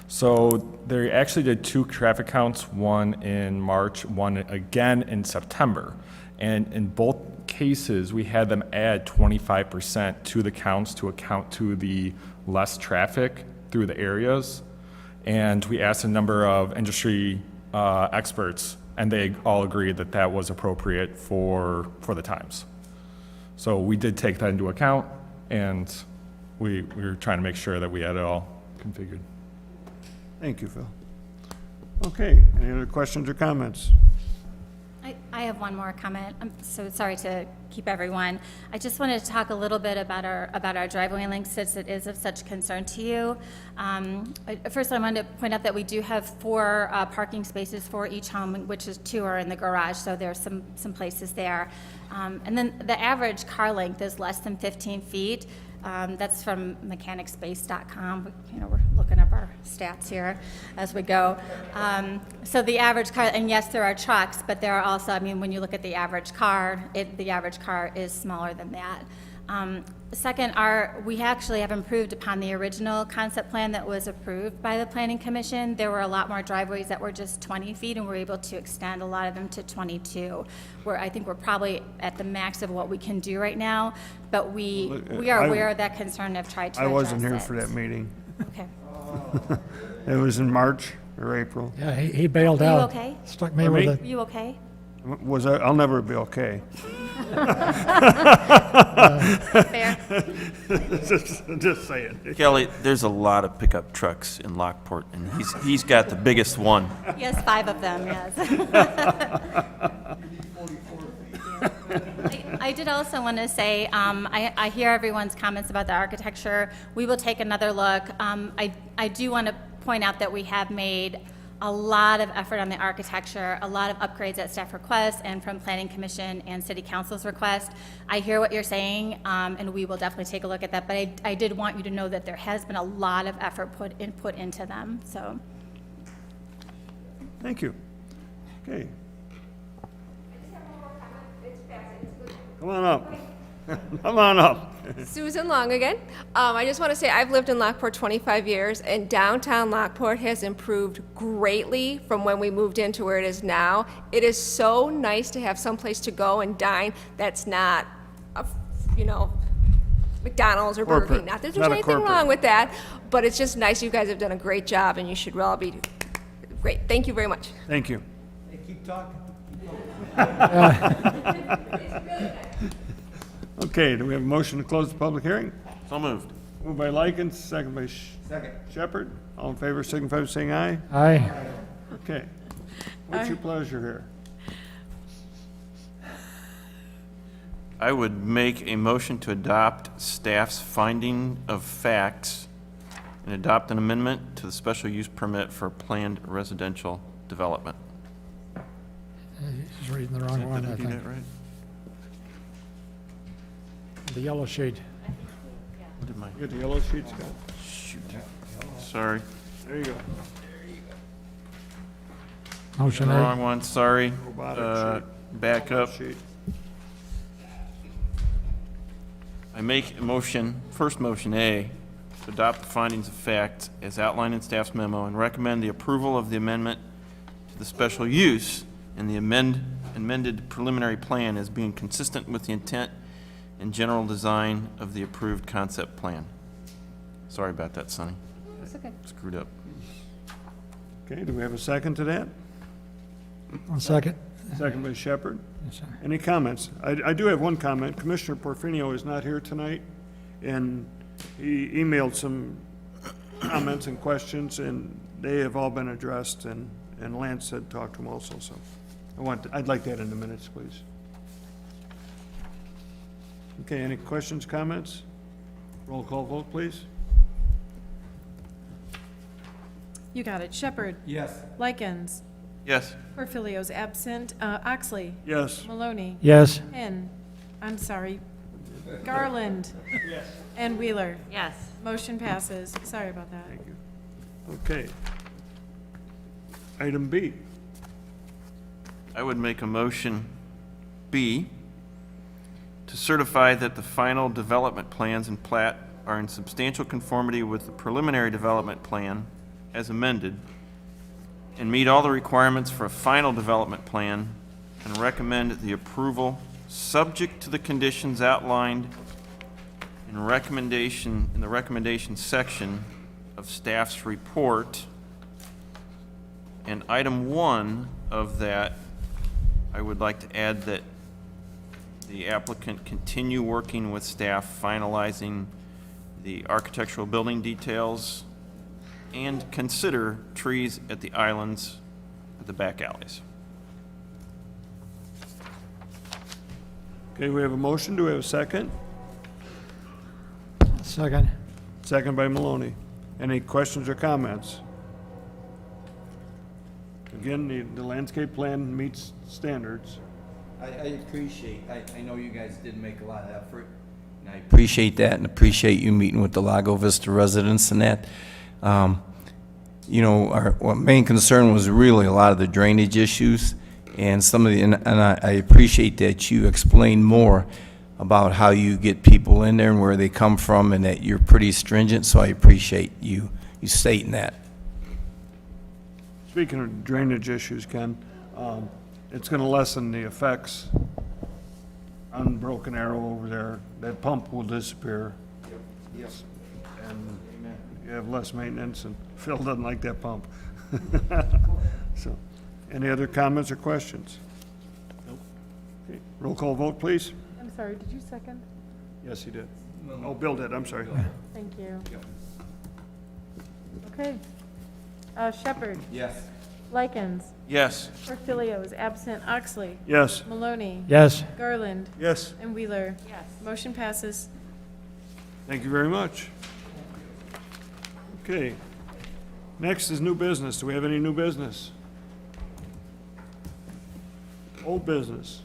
So they actually did 2 traffic counts, one in March, one again in September. And in both cases, we had them add 25% to the counts to account to the less traffic through the areas. And we asked a number of industry experts, and they all agreed that that was appropriate for the times. So we did take that into account, and we were trying to make sure that we had it all configured. Thank you, Phil. Okay, any other questions or comments? I have one more comment. I'm so sorry to keep everyone. I just wanted to talk a little bit about our driveway length, since it is of such concern to you. First, I wanted to point out that we do have 4 parking spaces for each home, which is 2 are in the garage, so there's some places there. And then the average car length is less than 15 feet. That's from mechanicspace.com. We're looking up our stats here as we go. So the average car, and yes, there are trucks, but there are also, when you look at the average car, the average car is smaller than that. Second, we actually have improved upon the original concept plan that was approved by the Planning Commission. There were a lot more driveways that were just 20 feet, and we're able to extend a lot of them to 22, where I think we're probably at the max of what we can do right now, but we are aware of that concern and have tried to address it. I wasn't here for that meeting. Okay. It was in March or April. Yeah, he bailed Are you out. okay? Stuck me with it. Are you okay? I'll never be okay. Fair. Just say it. Kelly, there's a lot of pickup trucks in Lockport, and he's got the biggest one. Yes, 5 of them, yes. I did also want to say, I hear everyone's comments about the architecture. We will take another look. I do want to point out that we have made a lot of effort on the architecture, a lot of upgrades at staff request and from Planning Commission and City Council's request. I hear what you're saying, and we will definitely take a look at that, but I did want you to know that there has been a lot of effort put into them, so. Thank you. Okay. Come on up. Come on up. Susan Long again. I just want to say I've lived in Lockport 25 years, and downtown Lockport has improved greatly from when we moved into where it is now. It is so nice to have some place to go and dine that's not, McDonald's or Burger King. Not that there's anything wrong with that, but it's just nice. You guys have done a great job, and you should all be great. Thank you very much. Thank you. Hey, keep talking. Okay, do we have a motion to close the public hearing? So moved. Moved by Likens, second by Shepherd. All in favor, signify by saying aye. Aye. Okay. What's your pleasure here? I would make a motion to adopt staff's finding of facts and adopt an amendment to the special use permit for planned residential development. He's reading the wrong one, Did I I do think. that right? The yellow sheet. What did my, You got the yellow sheet, Scott? shoot. Sorry. There you go. Motion A. Wrong one, sorry. Robotic Back up. sheet. I make a motion, first motion A, to adopt the findings of fact as outlined in staff's memo and recommend the approval of the amendment to the special use and the amended preliminary plan as being consistent with the intent and general design of the approved concept plan. Sorry about that, Sonny. It's okay. Screwed up. Okay, do we have a second to that? One second. Second by Shepherd. Yes, sir. Any comments? I do have one comment. Commissioner Porfinio is not here tonight, and he emailed some comments and questions, and they have all been addressed, and Lance said talk to him also, so I'd like that in the minutes, please. Okay, any questions, comments? Roll call vote, please. You got it. Shepherd. Yes. Likens. Yes. Porfilio's absent. Oxley. Yes. Maloney. Yes. Penn. I'm sorry. Garland. Yes. And Wheeler. Yes. Motion passes. Sorry about that. Thank you. Okay. Item B. I would make a motion B to certify that the final development plans and plat are in substantial conformity with the preliminary development plan as amended and meet all the requirements for a final development plan and recommend the approval subject to the conditions outlined in the recommendation section of staff's report. And item 1 of that, I would like to add that the applicant continue working with staff finalizing the architectural building details and consider trees at the islands at the back alleys. Okay, we have a motion. Do we have a second? Second. Second by Maloney. Any questions or comments? Again, the landscape plan meets standards. I appreciate, I know you guys did make a lot of effort, and I appreciate that and appreciate you meeting with the Lago Vista residents and that. Our main concern was really a lot of the drainage issues and some of the, and I appreciate that you explained more about how you get people in there and where they come from and that you're pretty stringent, so I appreciate you stating that. Speaking of drainage issues, Ken, it's going to lessen the effects on Broken Arrow over there. That pump will disappear. Yes. And you have less maintenance, and Phil doesn't like that pump. So, any other comments or questions? Roll call vote, please. I'm sorry, did you second? Yes, he did. Oh, Bill did, I'm sorry. Thank you. Okay. Shepherd. Yes. Likens. Yes. Portillo is absent. Oxley. Yes. Maloney. Yes. Garland. Yes. And Wheeler. Yes. Motion passes. Thank you very much. Okay. Next is new business. Do we have any new business? Old business.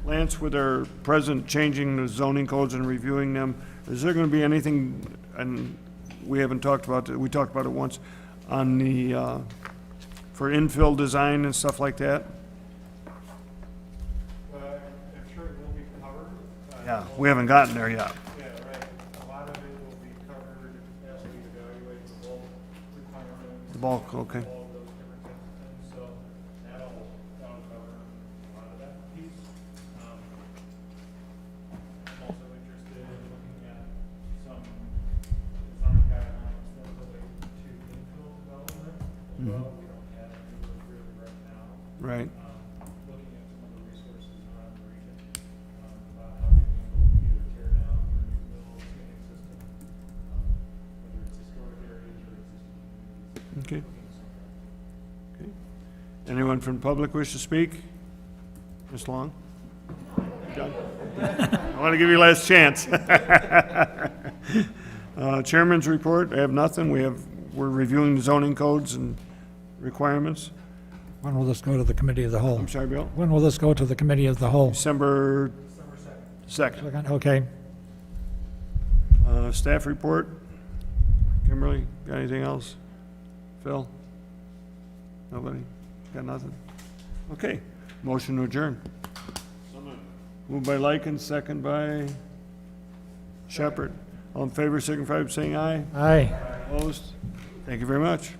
Lance, with our present changing the zoning codes and reviewing them, is there gonna be anything, and we haven't talked about it, we talked about it once, on the, for infill design and stuff like that? I'm sure it will be covered. Yeah, we haven't gotten there yet. Yeah, right. A lot of it will be covered as we evaluate the bulk requirements. The bulk, okay. All of those different types of things, so that'll cover a lot of that piece. I'm also interested in looking at some design guidelines that relate to infill development as well. We don't have any of those really right now. Right. Looking at some of the resources around the region, about how they can go either tear down or rebuild an existing, whether it's historic areas or existing communities. Okay. Okay. Anyone from the public wish to speak? Ms. Long? Done? I want to give you a last chance. Chairman's report, I have nothing. We're reviewing the zoning codes and requirements. When will this go to the committee of the whole? I'm sorry, Bill? When will this go to the committee of the whole? December 2nd. Okay. Staff report? Kimberly, got anything else? Phil? Nobody? Got nothing? Okay, motion to adjourn. Moved by Lyken, second by Shepherd. All in favor, signify by saying aye. Aye. Opposed? Thank you very much.